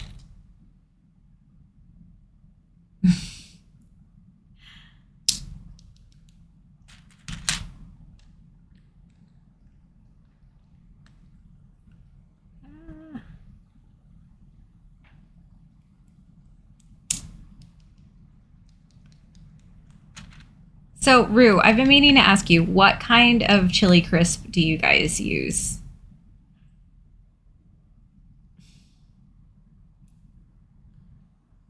So, Rue, I've been meaning to ask you, what kind of chili crisp do you guys use?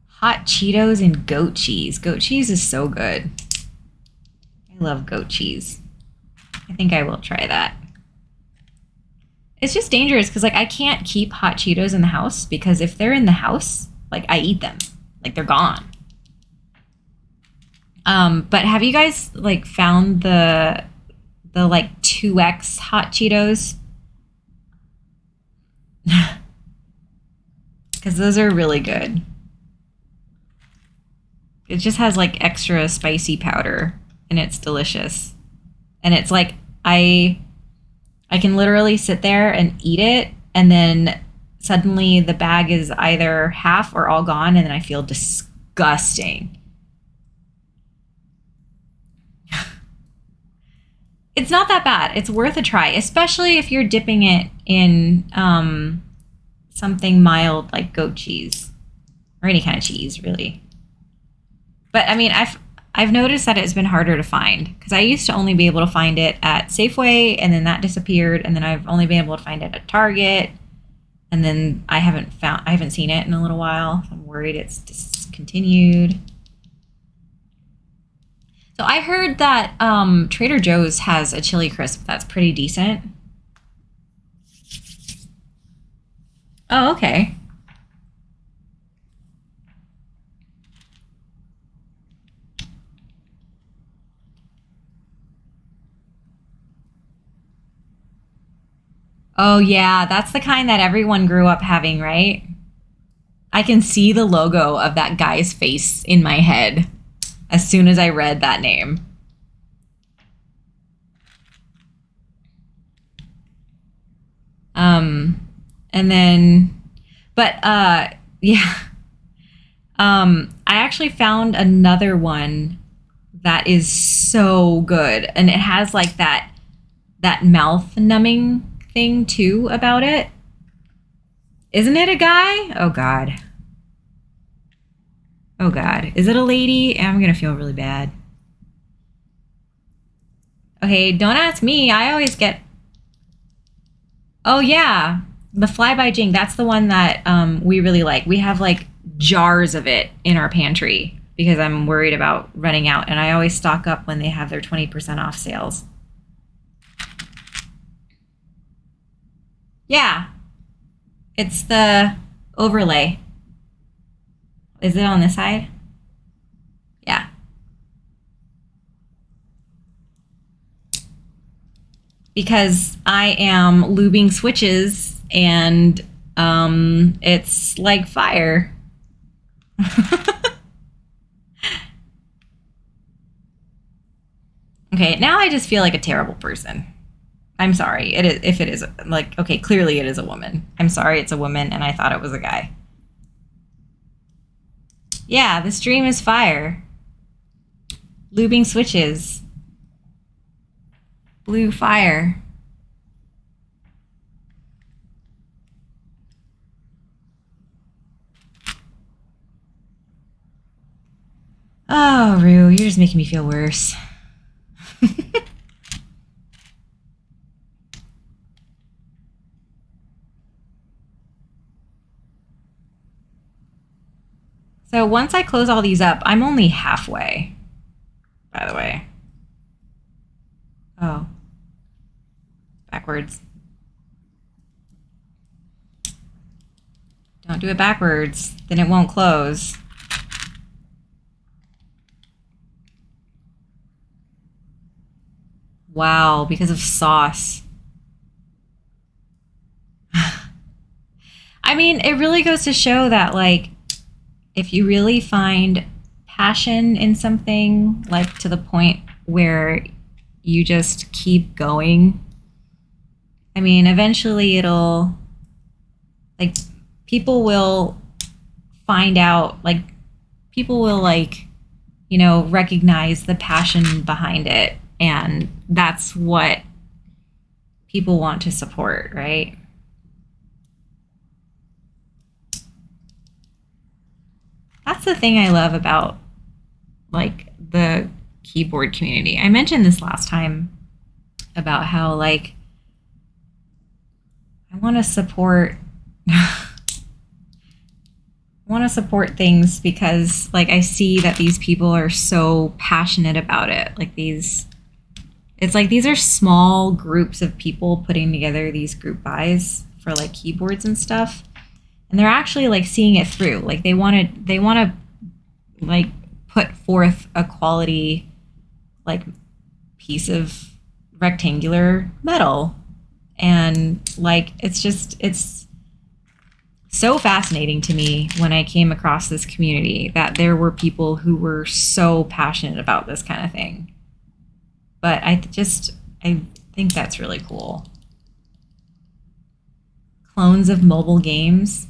Hot Cheetos and goat cheese. Goat cheese is so good. I love goat cheese. I think I will try that. It's just dangerous because, like, I can't keep hot Cheetos in the house because if they're in the house, like, I eat them. Like, they're gone. But have you guys like found the like 2X hot Cheetos? Because those are really good. It just has like extra spicy powder and it's delicious. And it's like I can literally sit there and eat it and then suddenly the bag is either half or all gone and then I feel disgusting. It's not that bad. It's worth a try, especially if you're dipping it in something mild like goat cheese or any kind of cheese, really. But I mean, I've noticed that it's been harder to find because I used to only be able to find it at Safeway, and then that disappeared, and then I've only been able to find it at Target, and then I haven't seen it in a little while. I'm worried it's discontinued. So I heard that Trader Joe's has a chili crisp that's pretty decent. Oh, okay. Oh, yeah, that's the kind that everyone grew up having, right? I can see the logo of that guy's face in my head as soon as I read that name. And then, but yeah, I actually found another one that is so good, and it has like that mouth numbing thing too about it. Isn't it a guy? Oh God. Oh God. Is it a lady? I'm gonna feel really bad. Okay, don't ask me. I always get. Oh yeah, the Flyby Jing. That's the one that we really like. We have like jars of it in our pantry because I'm worried about running out, and I always stock up when they have their 20% off sales. Yeah, it's the overlay. Is it on this side? Yeah. Because I am lubing switches and it's like fire. Okay, now I just feel like a terrible person. I'm sorry. It is, if it is like, okay, clearly it is a woman. I'm sorry it's a woman and I thought it was a guy. Yeah, the stream is fire. Lubing switches. Blue fire. Oh, Rue, you're just making me feel worse. So once I close all these up, I'm only halfway, by the way. Oh, backwards. Don't do it backwards, then it won't close. Wow, because of sauce. I mean, it really goes to show that, like, if you really find passion in something, like to the point where you just keep going, I mean, eventually it'll, like, people will find out, like, people will, like, you know, recognize the passion behind it. And that's what people want to support, right? That's the thing I love about, like, the keyboard community. I mentioned this last time about how, like, I want to support want to support things because, like, I see that these people are so passionate about it. Like, it's like these are small groups of people putting together these group buys for, like, keyboards and stuff, and they're actually, like, seeing it through. Like, they want to like put forth a quality, like, piece of rectangular metal, and, like, it's so fascinating to me when I came across this community that there were people who were so passionate about this kind of thing. But I think that's really cool. Clones of mobile games.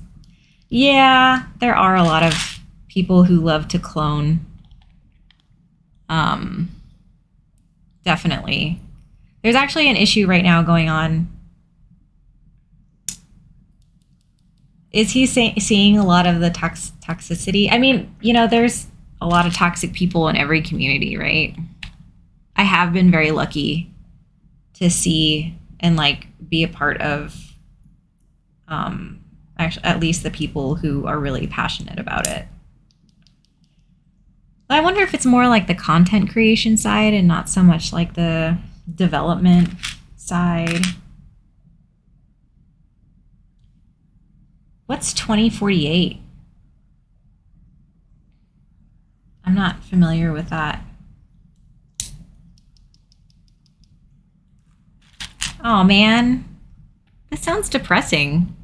Yeah, there are a lot of people who love to clone. Um, Definitely. There's actually an issue right now going on. Is he seeing a lot of the toxicity? I mean, you know, there's a lot of toxic people in every community, right? I have been very lucky to see and, like, be a part of, actually, at least the people who are really passionate about it. But I wonder if it's more like the content creation side and not so much like the development side. What's 2048? I'm not familiar with that. Oh man, that sounds depressing.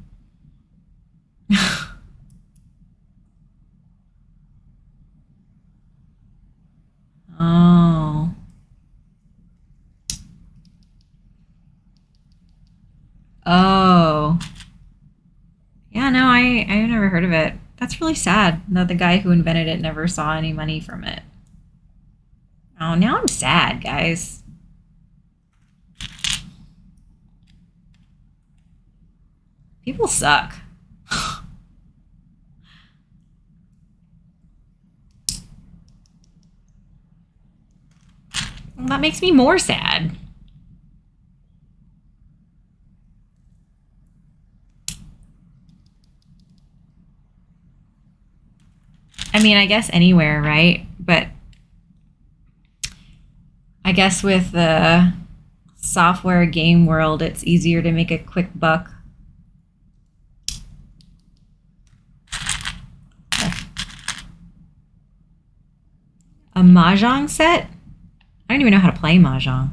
Oh. Oh. Yeah, no, I've never heard of it. That's really sad that the guy who invented it never saw any money from it. Oh, now I'm sad, guys. People suck. Well, that makes me more sad. I mean, I guess anywhere, right? But I guess with the software game world, it's easier to make a quick buck. A mahjong set? I don't even know how to play mahjong.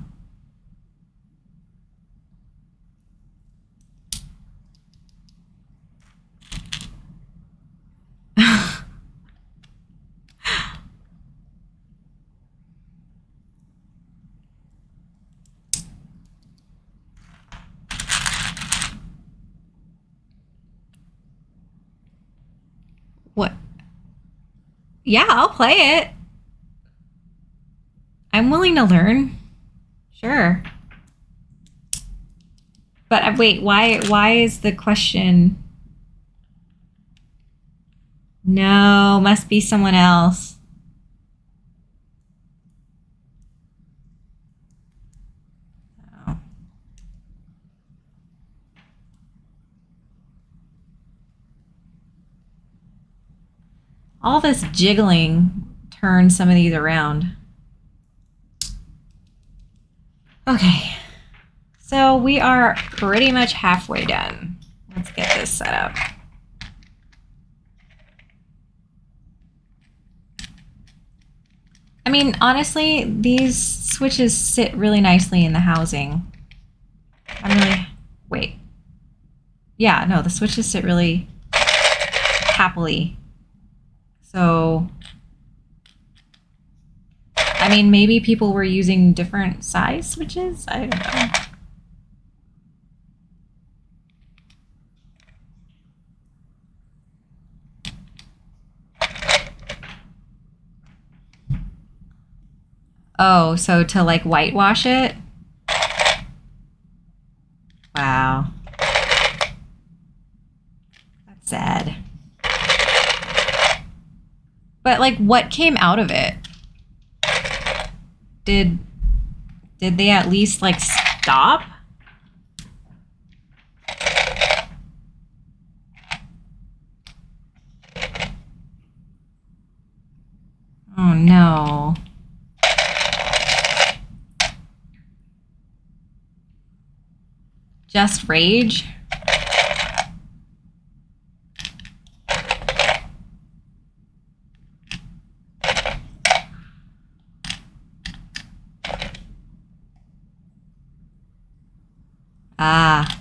What? Yeah, I'll play it. I'm willing to learn. Sure. But wait, why is the question? No, must be someone else. Oh. All this jiggling turns some of these around. Okay. So we are pretty much halfway done. Let's get this set up. I mean, honestly, these switches sit really nicely in the housing. Wait. Yeah, no, the switches sit really happily. So, I mean, maybe people were using different size switches? I don't know. Oh, so to like whitewash it? Wow. That's sad. But like what came out of it? Did they at least like stop? Oh no. Just rage? Ah.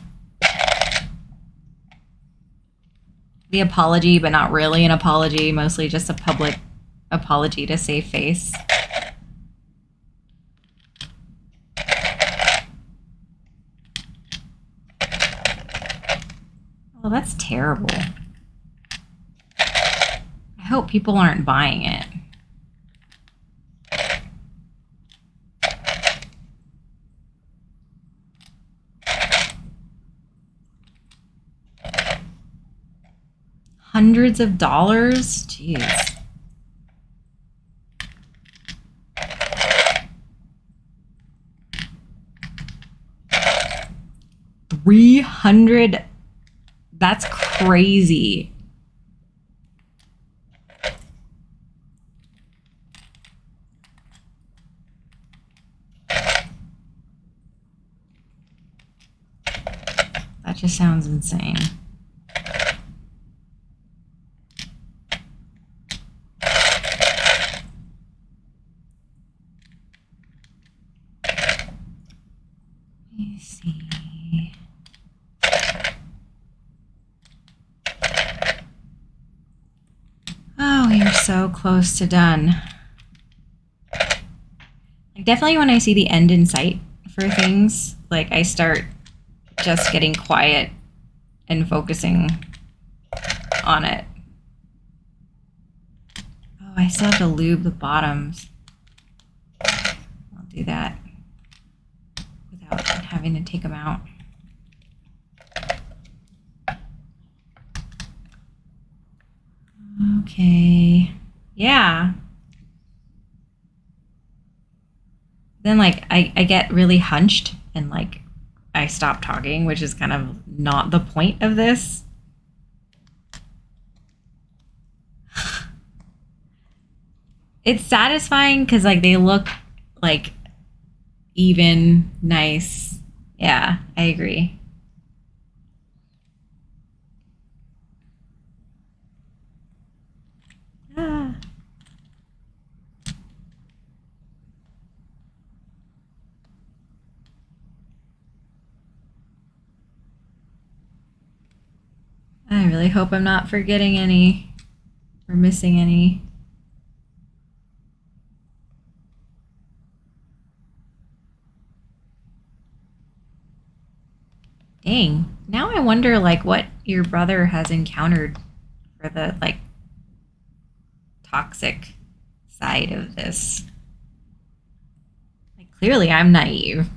The apology, but not really an apology, mostly just a public apology to save face. Oh, that's terrible. I hope people aren't buying it. Hundreds of dollars? Jeez. $300? That's crazy. That just sounds insane. Let me see. Oh, you're so close to done. Like definitely when I see the end in sight for things, like I start just getting quiet and focusing on it. Oh, I still have to lube the bottoms. I'll do that without having to take them out. Okay. Yeah. Then like I get really hunched and like I stop talking, which is kind of not the point of this. It's satisfying because like they look like even, nice. Yeah, I agree. Ah. I really hope I'm not forgetting any or missing any. Dang. Now I wonder like what your brother has encountered for the like toxic side of this. Clearly, I'm naive.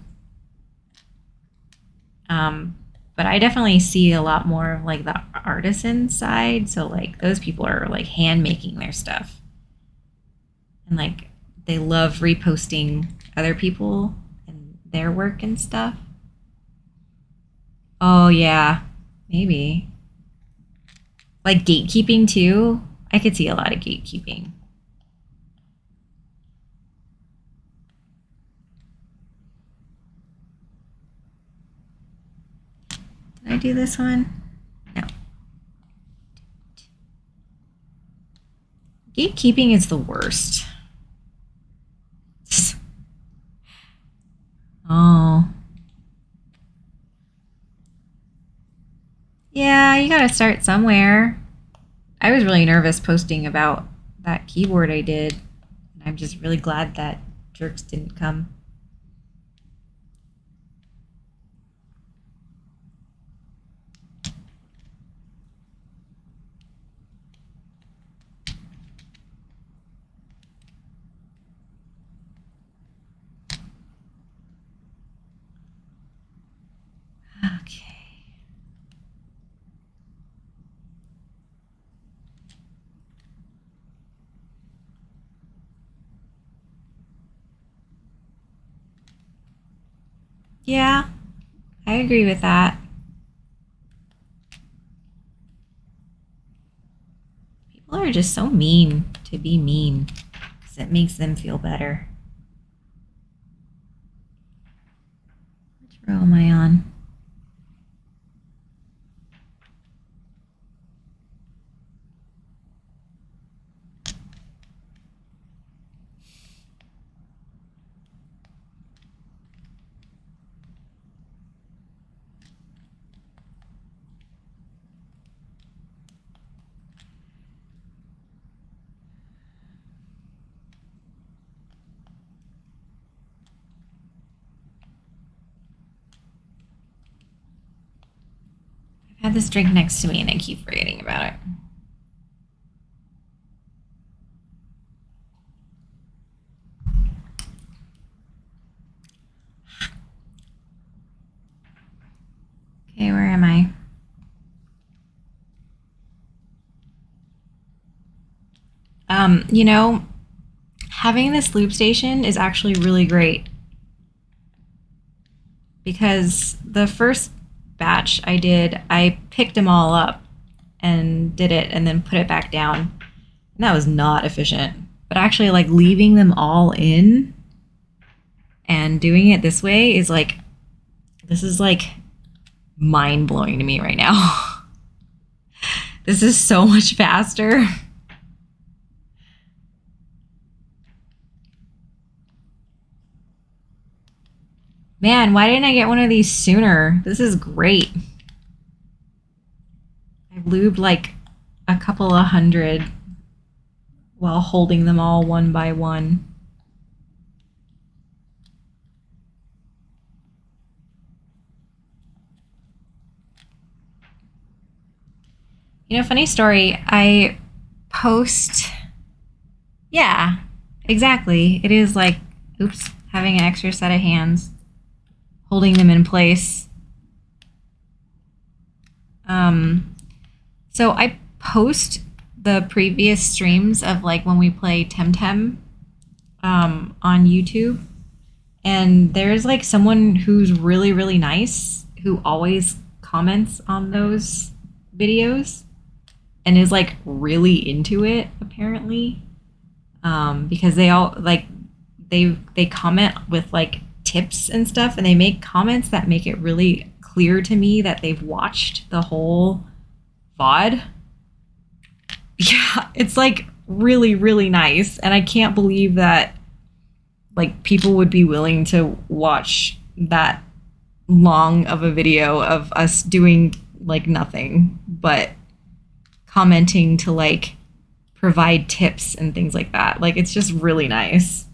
Um, but I definitely see a lot more of like the artisan side. So like those people are like hand making their stuff, and like they love reposting other people and their work and stuff. Oh yeah, maybe. Like gatekeeping too. I could see a lot of gatekeeping. Did I do this one? No. Gatekeeping is the worst. Oh. Yeah, you gotta start somewhere. I was really nervous posting about that keyboard I did. And I'm just really glad that jerks didn't come. Okay. Yeah, I agree with that. People are just so mean to be mean because it makes them feel better. Which row am I on? I had this drink next to me and I keep forgetting about it. Okay, where am I? You know, having this loop station is actually really great because the first batch I did, I picked them all up and did it and then put it back down. And that was not efficient. But actually, like leaving them all in and doing it this way is like, this is like mind blowing to me right now. This is so much faster. Man, why didn't I get one of these sooner? This is great. I've lubed like a couple of hundred while holding them all one by one. You know, funny story, I post. Yeah, exactly. It is like, oops, having an extra set of hands, holding them in place. So I post the previous streams of like when we play Temtem on YouTube. And there's like someone who's really, really nice who always comments on those videos and is like really into it apparently. Because they all like they comment with like tips and stuff, and they make comments that make it really clear to me that they've watched the whole VOD. Yeah, it's like really, really nice, and I can't believe that like people would be willing to watch that long of a video of us doing like nothing but commenting to like provide tips and things like that. Like it's just really nice.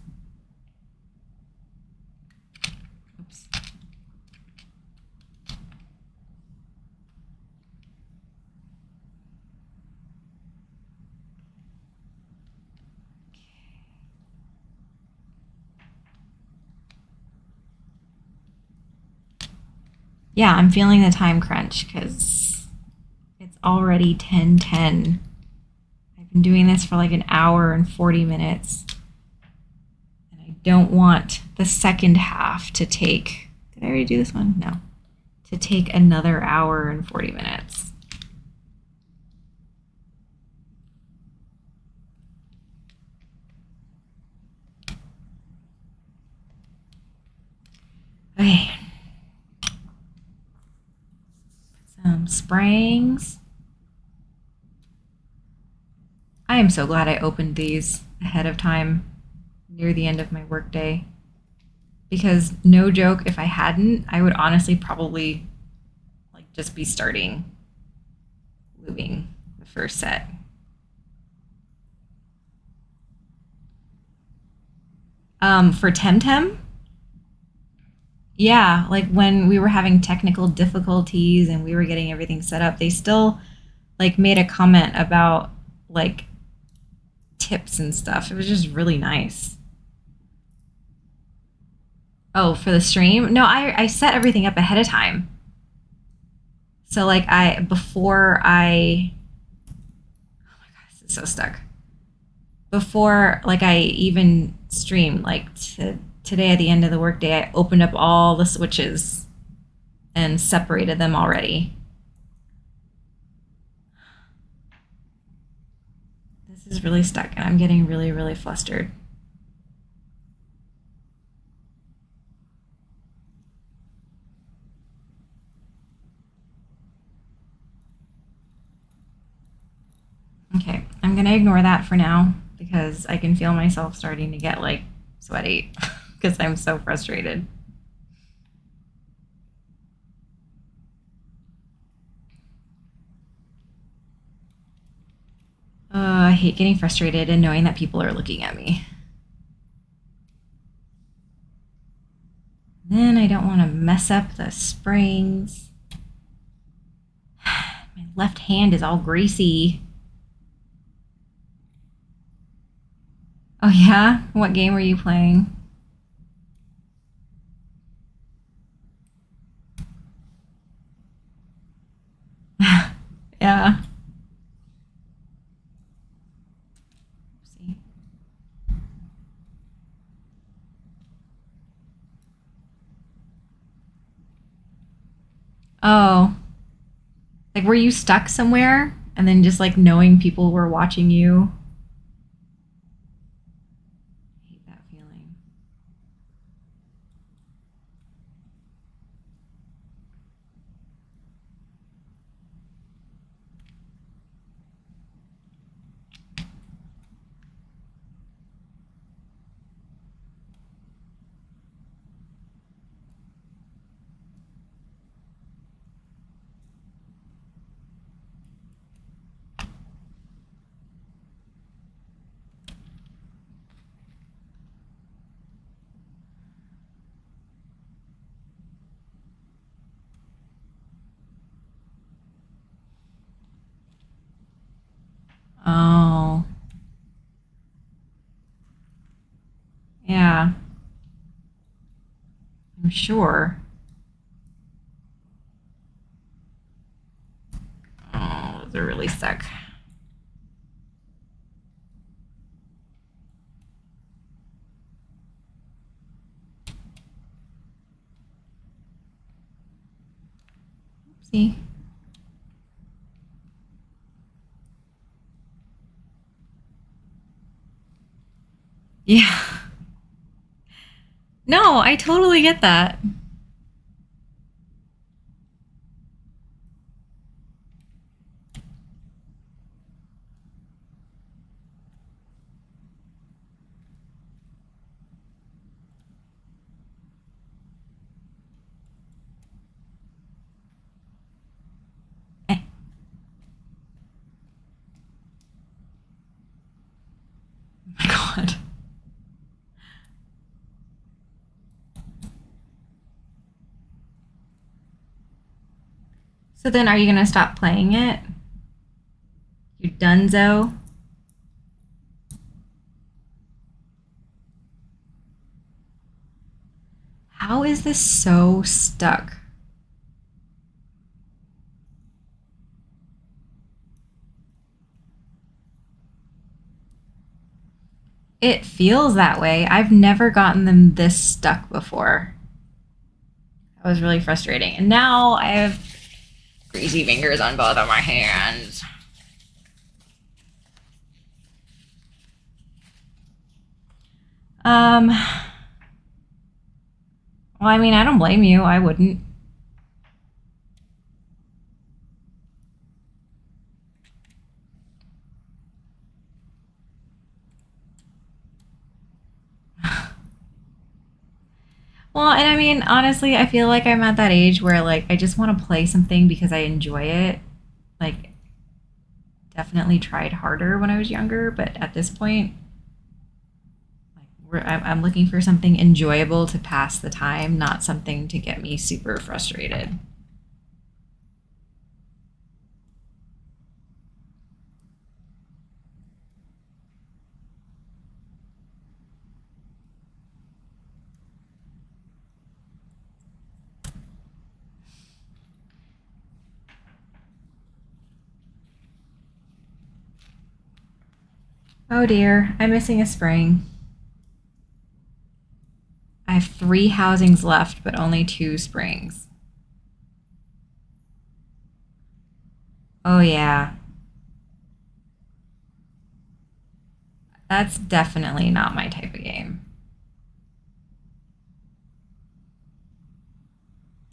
Oops. Yeah, I'm feeling the time crunch because it's already 10:10. I've been doing this for like an hour and 40 minutes. And I don't want the second half to take. Did I already do this one? No. To take another hour and 40 minutes. Okay. Some springs. I am so glad I opened these ahead of time near the end of my workday. Because no joke, if I hadn't, I would honestly probably like just be starting Lubing the first set. For Temtem, yeah, like when we were having technical difficulties and we were getting everything set up, they still like made a comment about like tips and stuff. It was just really nice. Oh, for the stream? No, I set everything up ahead of time. So like before I oh my god, this is so stuck. Before like I even streamed, like today at the end of the workday, I opened up all the switches and separated them already. This is really stuck and I'm getting really, really flustered. Okay, I'm gonna ignore that for now because I can feel myself starting to get like sweaty because I'm so frustrated. I hate getting frustrated and knowing that people are looking at me. Then I don't want to mess up the springs. My left hand is all greasy. Oh yeah? What game were you playing? Yeah. See. Oh. Like were you stuck somewhere and then just like knowing people were watching you? I hate that feeling. Oh. Yeah. I'm sure. Oh, those are really stuck. See? Yeah. No, I totally get that. Eh, oh my god. So then are you gonna stop playing it? You dunzo? How is this so stuck? It feels that way. I've never gotten them this stuck before. That was really frustrating. And now I have greasy fingers on both of my hands. Well, I mean, I don't blame you. I wouldn't. Well, and I mean, honestly, I feel like I'm at that age where like I just want to play something because I enjoy it. Like definitely tried harder when I was younger, but at this point, like I'm looking for something enjoyable to pass the time, not something to get me super frustrated. Oh dear, I'm missing a spring. I have 3 housings left, but only 2 springs. Oh yeah, that's definitely not my type of game.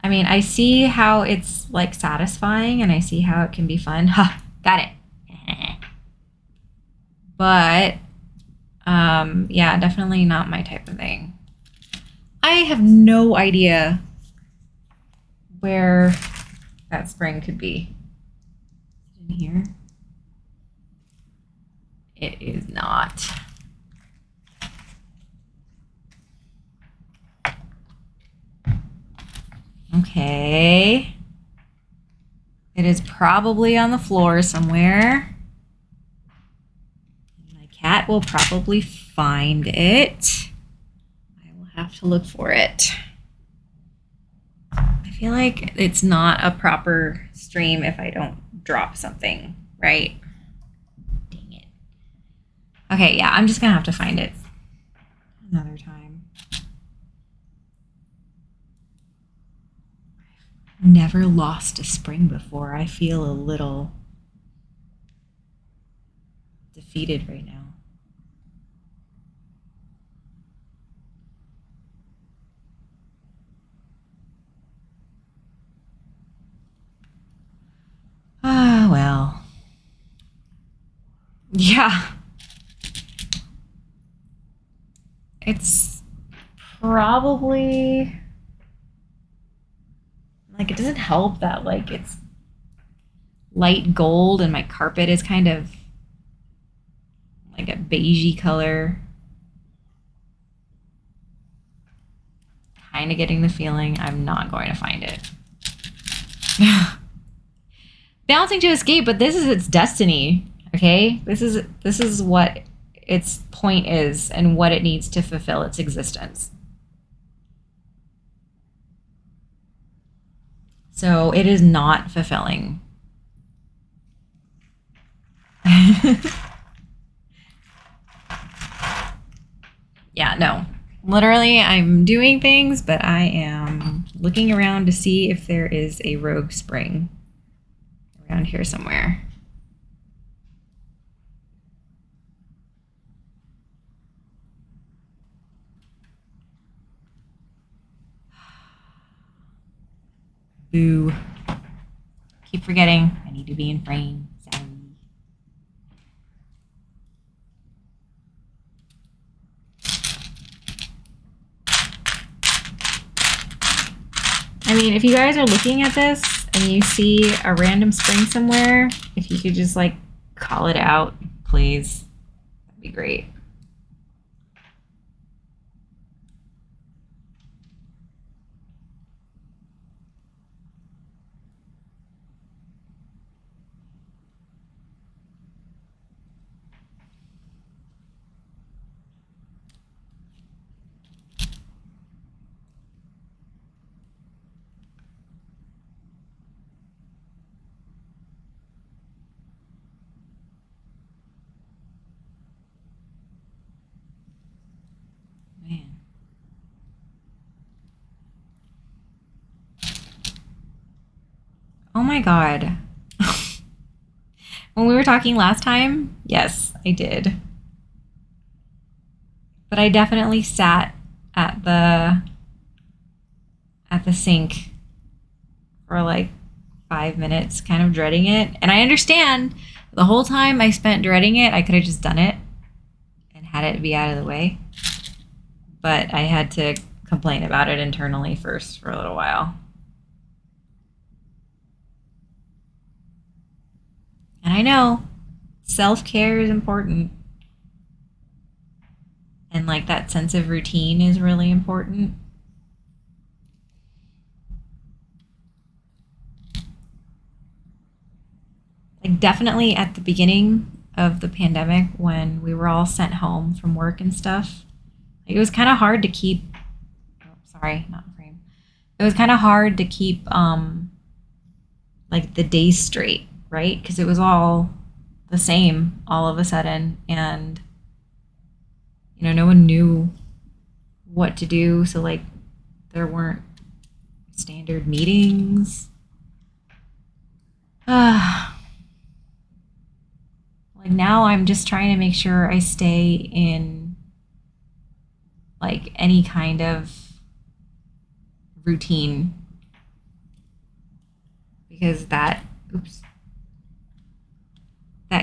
I mean, I see how it's like satisfying and I see how it can be fun. Ha, got it. But yeah, definitely not my type of thing. I have no idea where that spring could be. In here? It is not. Okay. It is probably on the floor somewhere. My cat will probably find it. I will have to look for it. I feel like it's not a proper stream if I don't drop something, right? Dang it. Okay, yeah, I'm just gonna have to find it another time. Never lost a spring before. I feel a little defeated right now. Ah, well. Yeah. It's probably like it doesn't help that like it's light gold and my carpet is kind of like a beigey color. Kind of getting the feeling I'm not going to find it. Bouncing to escape, but this is its destiny. Okay, this is what its point is and what it needs to fulfill its existence. So it is not fulfilling. Yeah, no. Literally, I'm doing things, but I am looking around to see if there is a rogue spring around here somewhere. Boo. Keep forgetting. I need to be in frame. Sorry. I mean, if you guys are looking at this and you see a random spring somewhere, if you could just like call it out, please, that'd be great. Oh my God. When we were talking last time, yes, I did. But I definitely sat at the sink for like 5 minutes, kind of dreading it. And I understand the whole time I spent dreading it, I could have just done it and had it be out of the way. But I had to complain about it internally first for a little while. And I know self-care is important. And like that sense of routine is really important. Like definitely at the beginning of the pandemic when we were all sent home from work and stuff, like, it was kind of hard to keep, oh, sorry, not in frame. It was kind of hard to keep like the days straight, right? Because it was all the same all of a sudden, and no one knew what to do. So like there weren't standard meetings. Like now I'm just trying to make sure I stay in like any kind of routine because that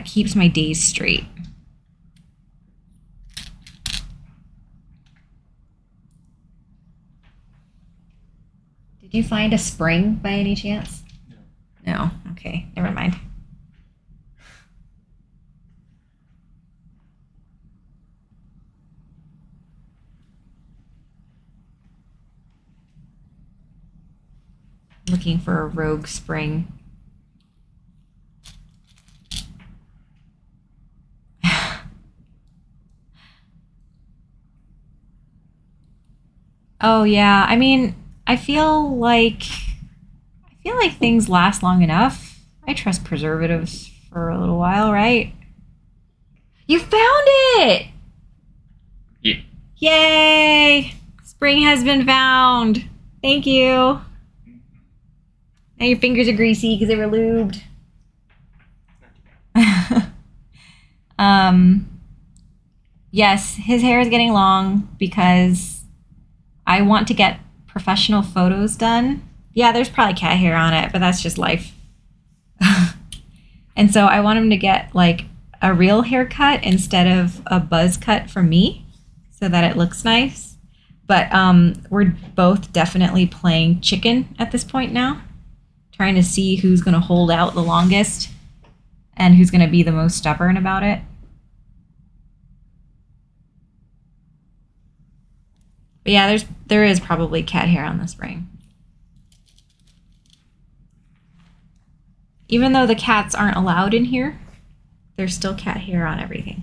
keeps my days straight. Did you find a spring by any chance? No. Okay, never mind. Looking for a rogue spring. Oh yeah, I mean, I feel like things last long enough. I trust preservatives for a little while, right? You found it! Yeah. Yay! Spring has been found. Thank you. Now your fingers are greasy because they were lubed. Yes, his hair is getting long because I want to get professional photos done. Yeah, there's probably cat hair on it, but that's just life. And so I want him to get like a real haircut instead of a buzz cut from me so that it looks nice. But we're both definitely playing chicken at this point now, trying to see who's going to hold out the longest and who's going to be the most stubborn about it. But yeah, there is probably cat hair on this ring. Even though the cats aren't allowed in here, there's still cat hair on everything.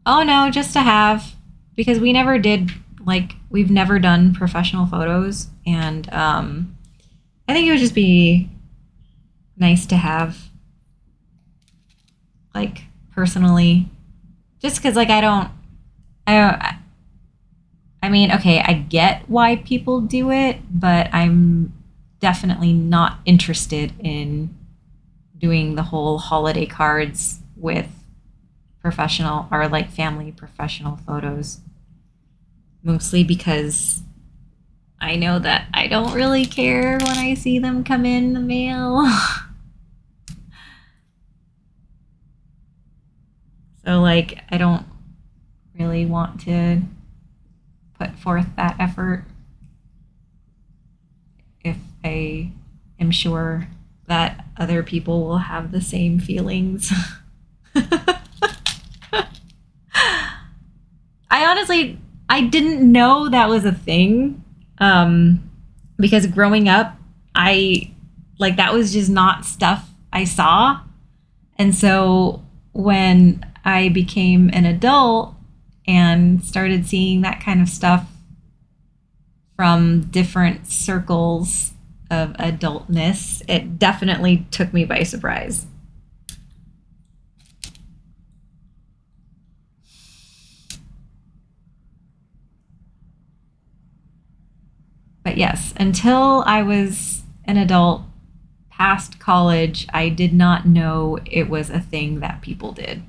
Oh no, just to have, because we never did, like, we've never done professional photos, and I think it would just be nice to have, like, personally, just because, like, I mean, okay, I get why people do it, but I'm definitely not interested in doing the whole holiday cards with professional or like family professional photos. Mostly because I know that I don't really care when I see them come in the mail. So, like, I don't really want to put forth that effort if I am sure that other people will have the same feelings. I didn't know that was a thing, because growing up, that was just not stuff I saw. And so when I became an adult and started seeing that kind of stuff from different circles of adultness, it definitely took me by surprise. But yes, until I was an adult past college, I did not know it was a thing that people did.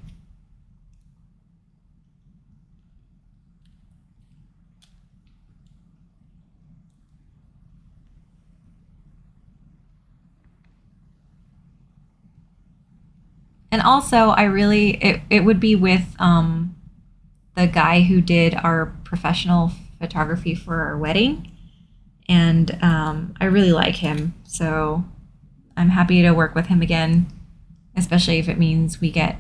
And also, it would be with the guy who did our professional photography for our wedding. And I really like him. So I'm happy to work with him again, especially if it means we get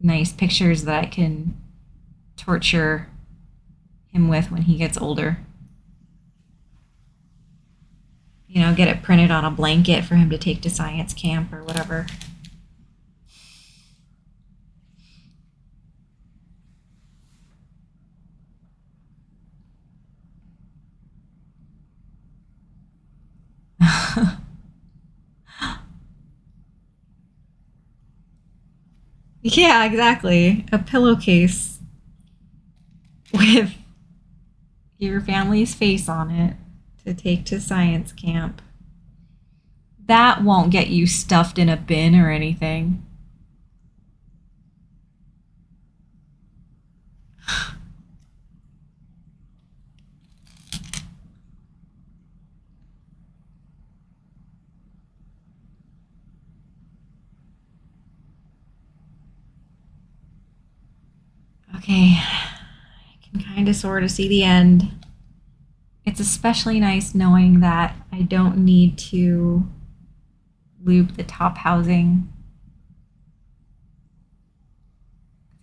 nice pictures that I can torture him with when he gets older. You know, get it printed on a blanket for him to take to science camp or whatever. Yeah, exactly. A pillowcase with your family's face on it to take to science camp. That won't get you stuffed in a bin or anything. Okay, I can kind of sort of see the end. It's especially nice knowing that I don't need to lube the top housing.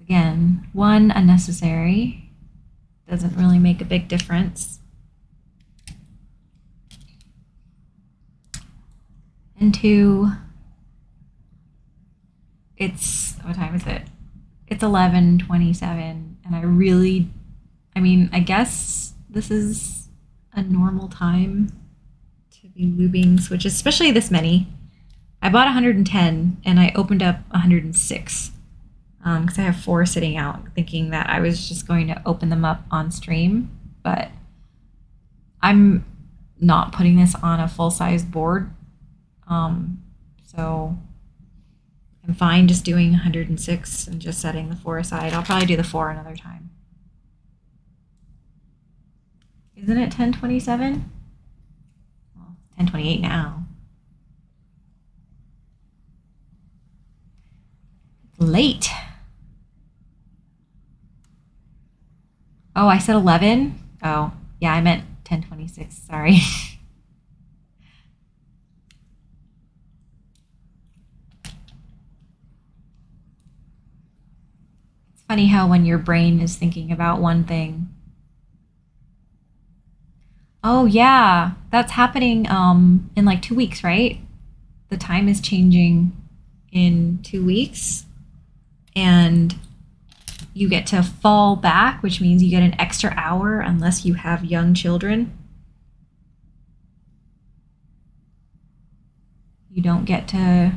Again, one, unnecessary. Doesn't really make a big difference. And two, what time is it? It's 11:27, and I guess this is a normal time to be lubing switches, especially this many. I bought 110 and I opened up 106 because I have 4 sitting out, thinking that I was just going to open them up on stream, but I'm not putting this on a full-size board, so I'm fine just doing 106 and just setting the 4 aside. I'll probably do the 4 another time. Isn't it 10:27? Well, 10:28 now. It's late. Oh, I said 11? Oh, yeah, I meant 10:26. Sorry. It's funny how when your brain is thinking about one thing. Oh, yeah, that's happening in like 2 weeks, right? The time is changing in 2 weeks, and you get to fall back, which means you get an extra hour unless you have young children. You don't get to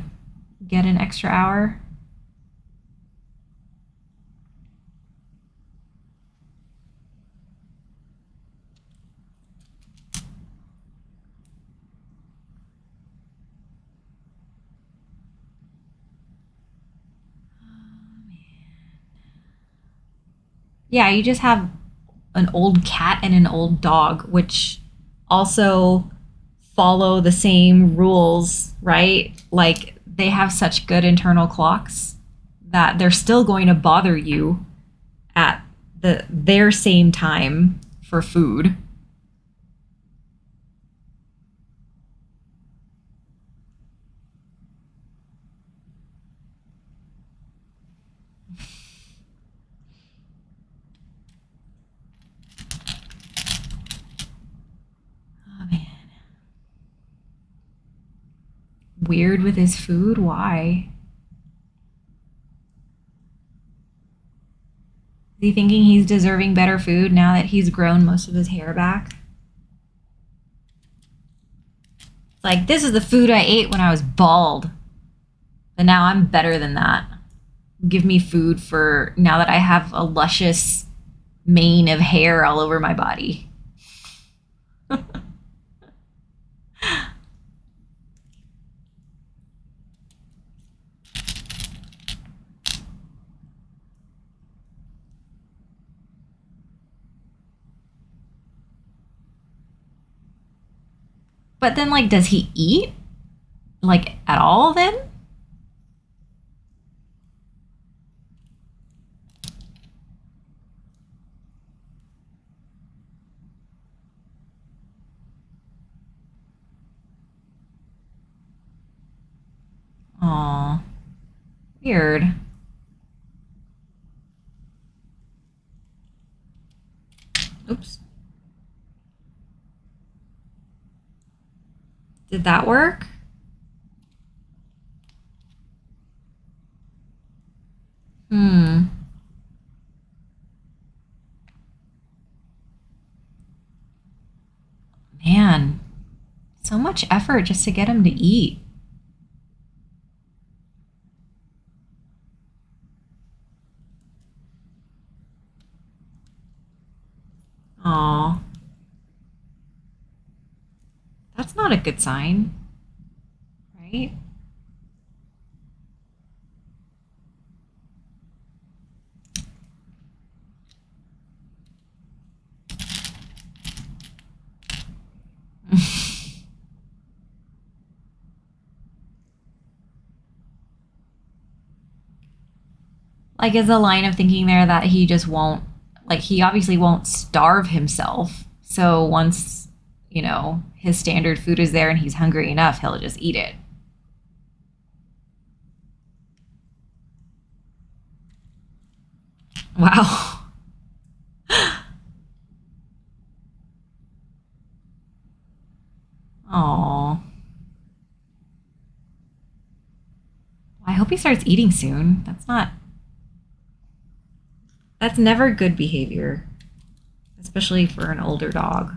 get an extra hour. Yeah, you just have an old cat and an old dog, which also follow the same rules, right? Like they have such good internal clocks that they're still going to bother you at their same time for food. Oh man. Weird with his food? Why? Is he thinking he's deserving better food now that he's grown most of his hair back? It's like, this is the food I ate when I was bald. But now I'm better than that. Give me food for now that I have a luscious mane of hair all over my body. But then, like, does he eat? Like, at all then? Aw. Weird. Oops. Did that work? Hmm. Man, so much effort just to get him to eat. Aw. That's not a good sign, right? Like, is a line of thinking there that he just won't, like, he obviously won't starve himself. So once, his standard food is there and he's hungry enough, he'll just eat it. Wow. Oh. I hope he starts eating soon. That's never good behavior, especially for an older dog.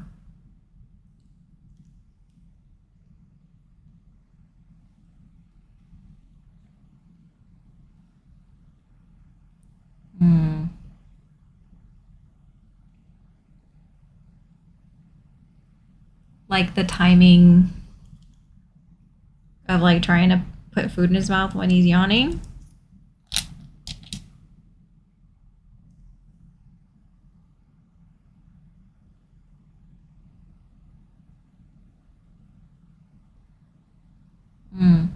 Hmm. Like the timing of like trying to put food in his mouth when he's yawning. Hmm.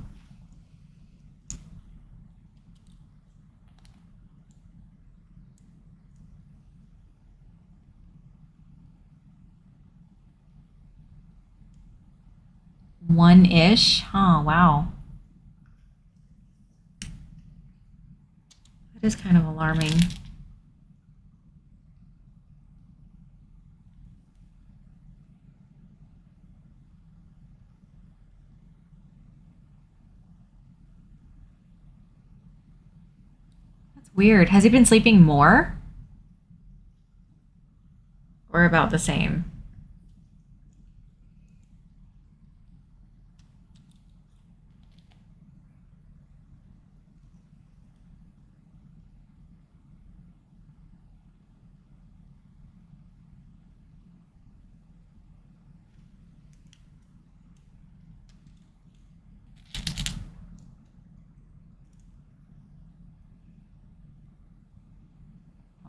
One-ish. Oh, wow. That is kind of alarming. That's weird. Has he been sleeping more or about the same?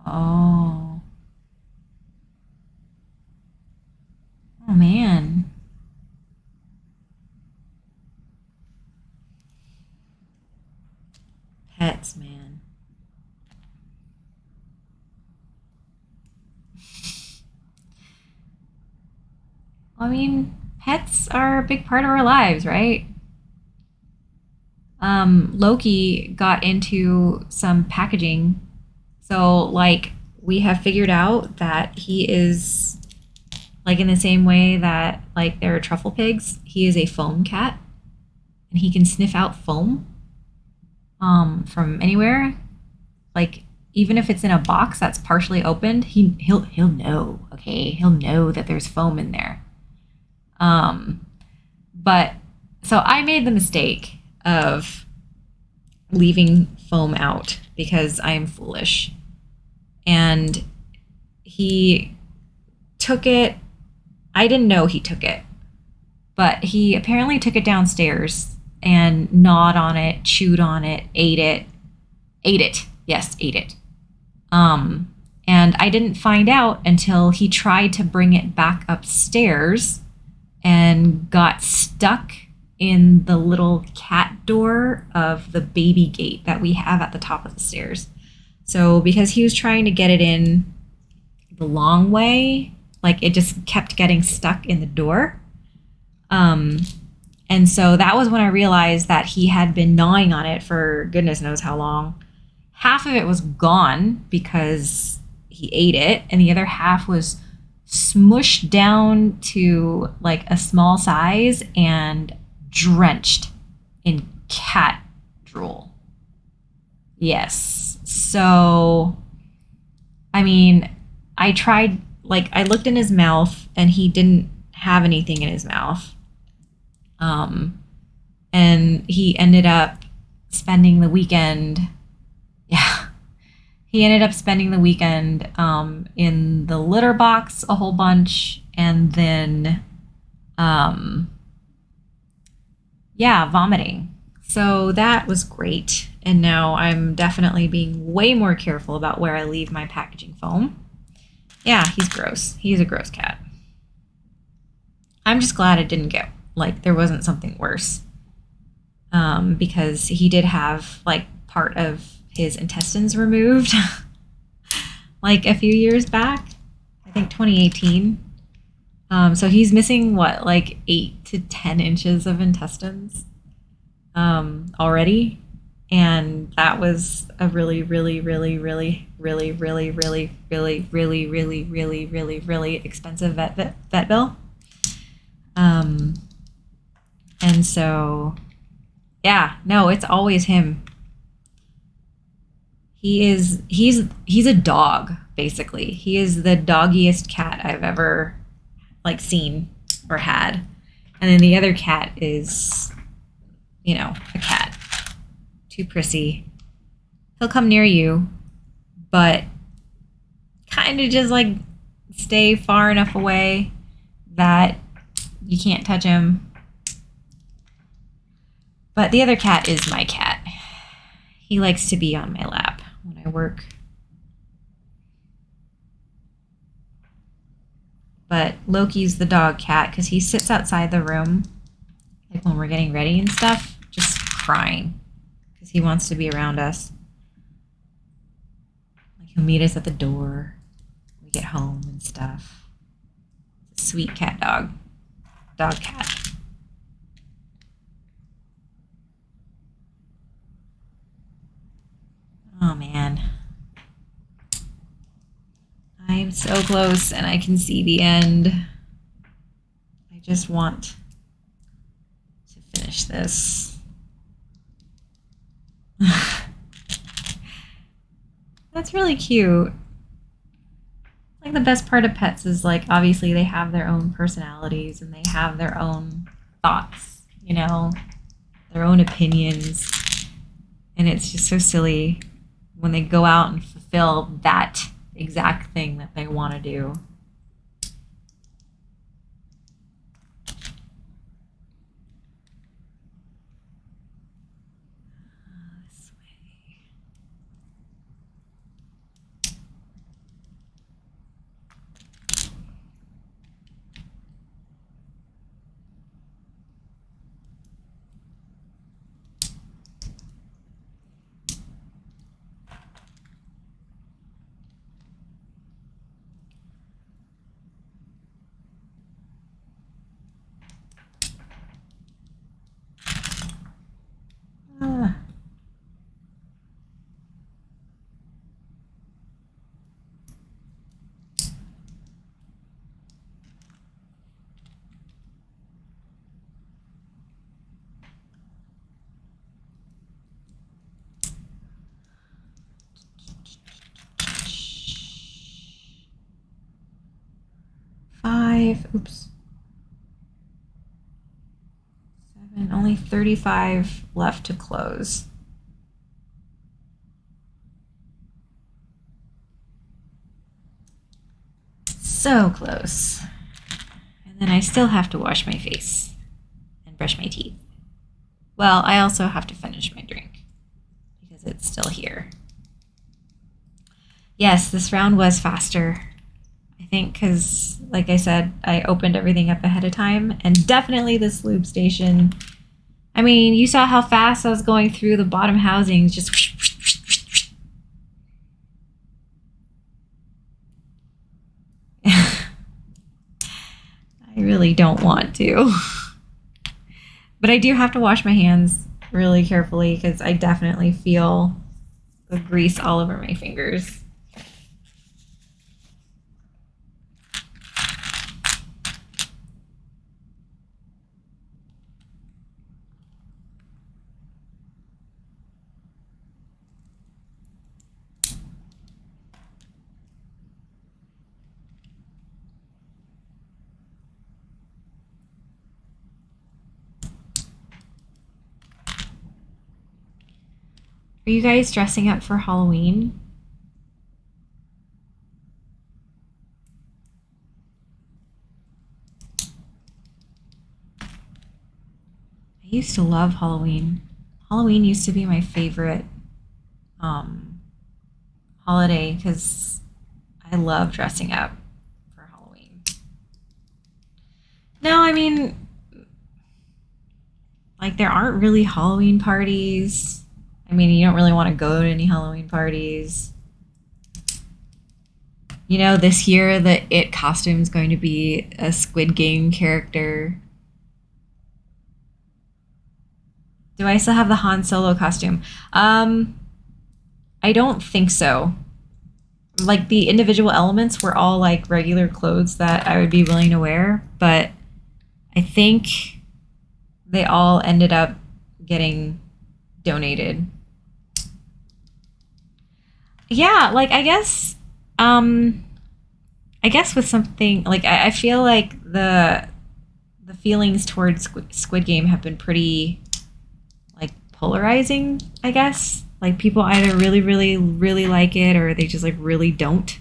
Oh. Oh, man. Pets, man. I mean, pets are a big part of our lives, right? Loki got into some packaging. So, like, we have figured out that he is, like, in the same way that, like, there are truffle pigs, he is a foam cat and he can sniff out foam from anywhere. Like, even if it's in a box that's partially opened, he'll know, okay? He'll know that there's foam in there. Um, but so I made the mistake of leaving foam out because I am foolish. And he took it. I didn't know he took it, but he apparently took it downstairs and gnawed on it, chewed on it, ate it. Ate it. Yes, ate it. And I didn't find out until he tried to bring it back upstairs and got stuck in the little cat door of the baby gate that we have at the top of the stairs. So because he was trying to get it in the long way, like it just kept getting stuck in the door. And so that was when I realized that he had been gnawing on it for goodness knows how long. Half of it was gone because he ate it, and the other half was smushed down to like a small size and drenched in cat drool. Yes. So, I mean, I tried, like, I looked in his mouth and he didn't have anything in his mouth. And he ended up spending the weekend. Yeah. He ended up spending the weekend in the litter box a whole bunch, and then, vomiting. So that was great. And now I'm definitely being way more careful about where I leave my packaging foam. Yeah, he's gross. He's a gross cat. I'm just glad it didn't get, like, there wasn't something worse. Because he did have, like, part of his intestines removed, like, a few years back. I think 2018. So he's missing, what, like 8 to 10 inches of intestines already. And that was a really, really, really, really, really, really, really, really, really, really, really, really, really expensive vet bill. And so, yeah, no, it's always him. He's a dog, basically. He is the doggiest cat I've ever, like, seen or had. And then the other cat is, a cat. Too prissy. He'll come near you, but kind of just, like, stay far enough away that you can't touch him. But the other cat is my cat. He likes to be on my lap when I work. But Loki's the dog cat because he sits outside the room, like when we're getting ready and stuff, just crying because he wants to be around us. Like he'll meet us at the door when we get home and stuff. It's a sweet cat dog. Dog cat. Oh man. I am so close and I can see the end. I just want to finish this. That's really cute. Like the best part of pets is like obviously they have their own personalities and they have their own thoughts, their own opinions. And it's just so silly when they go out and fulfill that exact thing that they want to do. This way. Oops. 7, only 35 left to close. So close. And then I still have to wash my face and brush my teeth. Well, I also have to finish my drink because it's still here. Yes, this round was faster. I I think because, like I said, I opened everything up ahead of time, and definitely this lube station. I mean, you saw how fast I was going through the bottom housings, just. I really don't want to. But I do have to wash my hands really carefully because I definitely feel the grease all over my fingers. Are you guys dressing up for Halloween? I used to love Halloween. Halloween used to be my favorite um, holiday because I love dressing up for Halloween. No, I mean, like, there aren't really Halloween parties. I mean, you don't really want to go to any Halloween parties. You know, this year the It costume is going to be a Squid Game character. Do I still have the Han Solo costume? I don't think so. Like the individual elements were all like regular clothes that I would be willing to wear, but I think they all ended up getting donated. Yeah, like I guess with something like I feel like the feelings towards Squid Game have been pretty like polarizing, I guess. Like people either really, really, really like it or they just like really don't.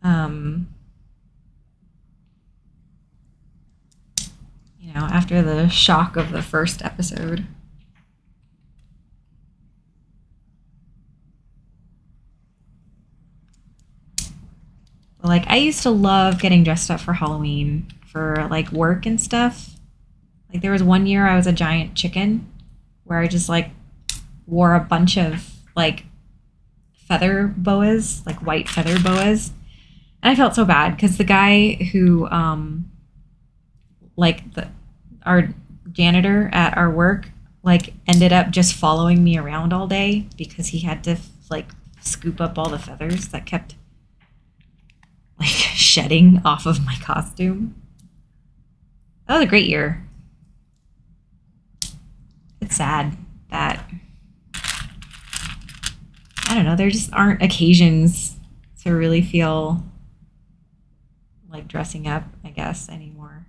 Um, you know, after the shock of the first episode. But, like I used to love getting dressed up for Halloween for like work and stuff. Like there was one year I was a giant chicken where I just like wore a bunch of like feather boas, like white feather boas. And I felt so bad because the guy who like the our janitor at our work like ended up just following me around all day because he had to like scoop up all the feathers that kept like shedding off of my costume. That was a great year. It's sad that I don't know, there just aren't occasions to really feel like dressing up, I guess, anymore.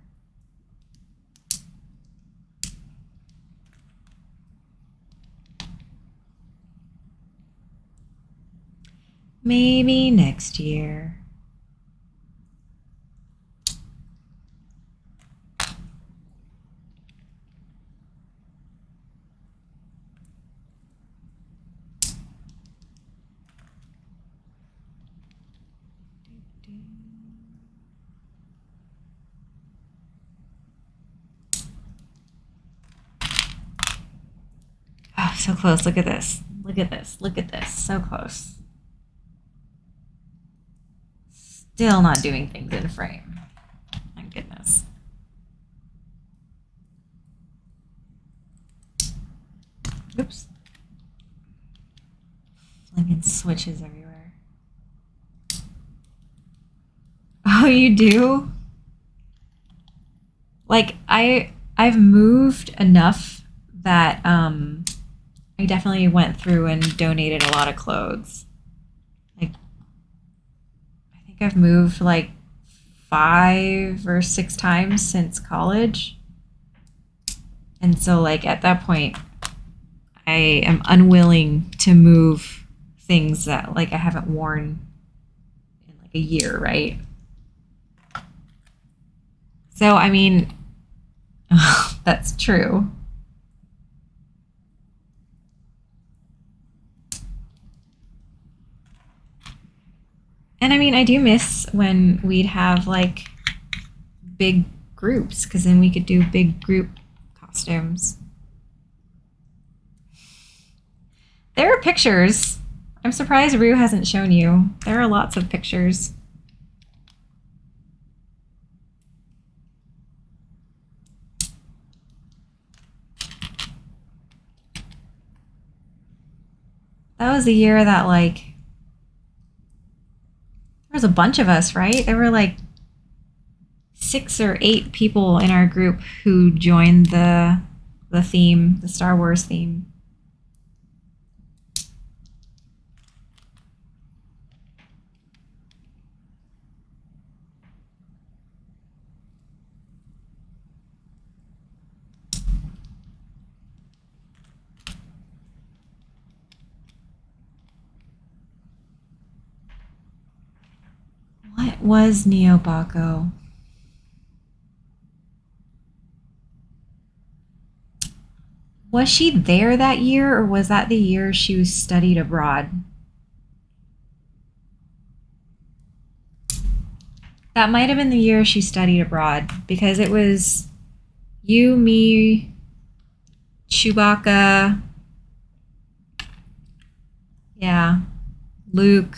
Maybe next year. Oh, so close. Look at this. Look at this. Look at this. So close. Still not doing things in frame. My goodness. Oops. Flinging switches everywhere. Oh, you do? Like I've moved enough that I definitely went through and donated a lot of clothes. Like I think I've moved like 5 or 6 times since college. And so like at that point I am unwilling to move things that like I haven't worn in like a year, right? So I mean that's true. And I mean, I do miss when we'd have like big groups, because then we could do big group costumes. There are pictures. I'm surprised Rue hasn't shown you. There are lots of pictures. That was the year that like there was a bunch of us, right? There were like 6 or 8 people in our group who joined the theme, the Star Wars theme. What was Neo Baco? Was she there that year, or was that the year she was studied abroad? That might have been the year she studied abroad, because it was you, me, Chewbacca, yeah, Luke.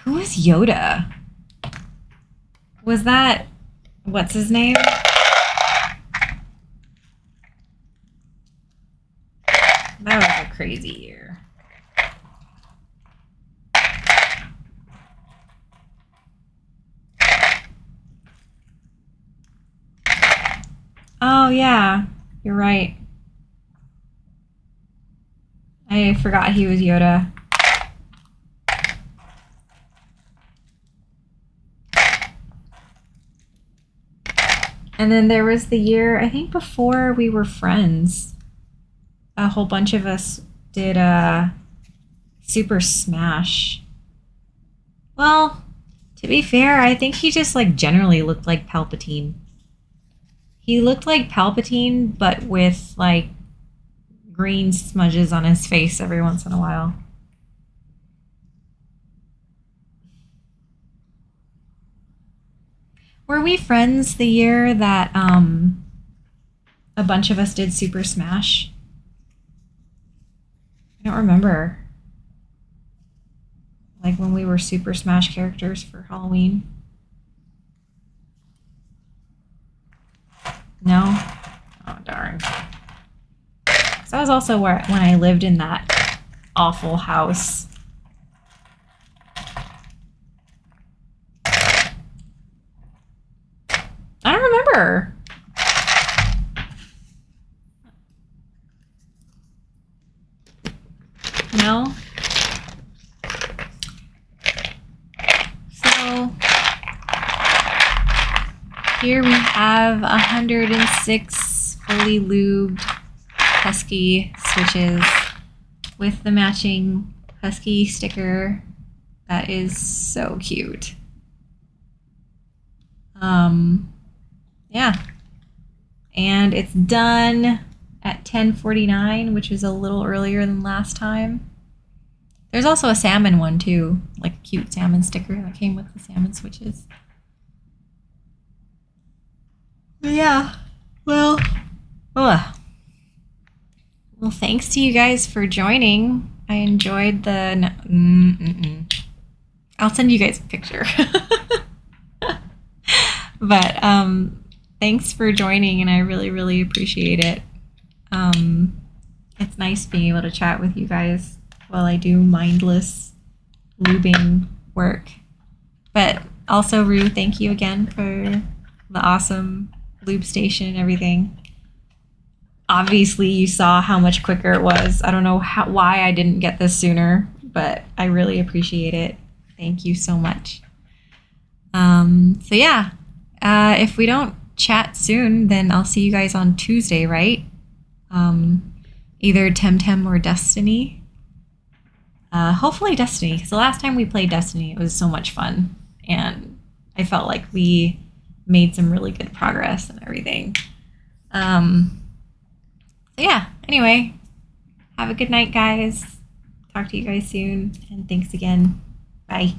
Who was Yoda? Was that, what's his name? That was a crazy year. Oh, yeah, you're right. I forgot he was Yoda. And then there was the year, I think before we were friends, a whole bunch of us did Super Smash. Well, to be fair, I think he just like generally looked like Palpatine. He looked like Palpatine, but with like green smudges on his face every once in a while. Were we friends the year that a bunch of us did Super Smash? I don't remember. Like when we were Super Smash characters for Halloween. No? Oh, darn. So that was also when I lived in that awful house. I don't remember. No? So here we have 106 fully lubed Husky Switches with the matching Husky sticker. That is so cute. Yeah. And it's done at 10:49, which is a little earlier than last time. There's also a salmon one too, like a cute salmon sticker that came with the salmon switches. But yeah, well, thanks to you guys for joining. I enjoyed the. I'll send you guys a picture. But thanks for joining, and I really, really appreciate it. It's nice being able to chat with you guys while I do mindless lubing work. But also, Rue, thank you again for the awesome lube station and everything. Obviously, you saw how much quicker it was. I don't know why I didn't get this sooner, but I really appreciate it. Thank you so much. So yeah, if we don't chat soon, then I'll see you guys on Tuesday, right? Either Temtem or Destiny. Hopefully Destiny, because the last time we played Destiny, it was so much fun. And I felt like we made some really good progress and everything. So yeah, anyway, have a good night, guys. Talk to you guys soon, and thanks again. Bye.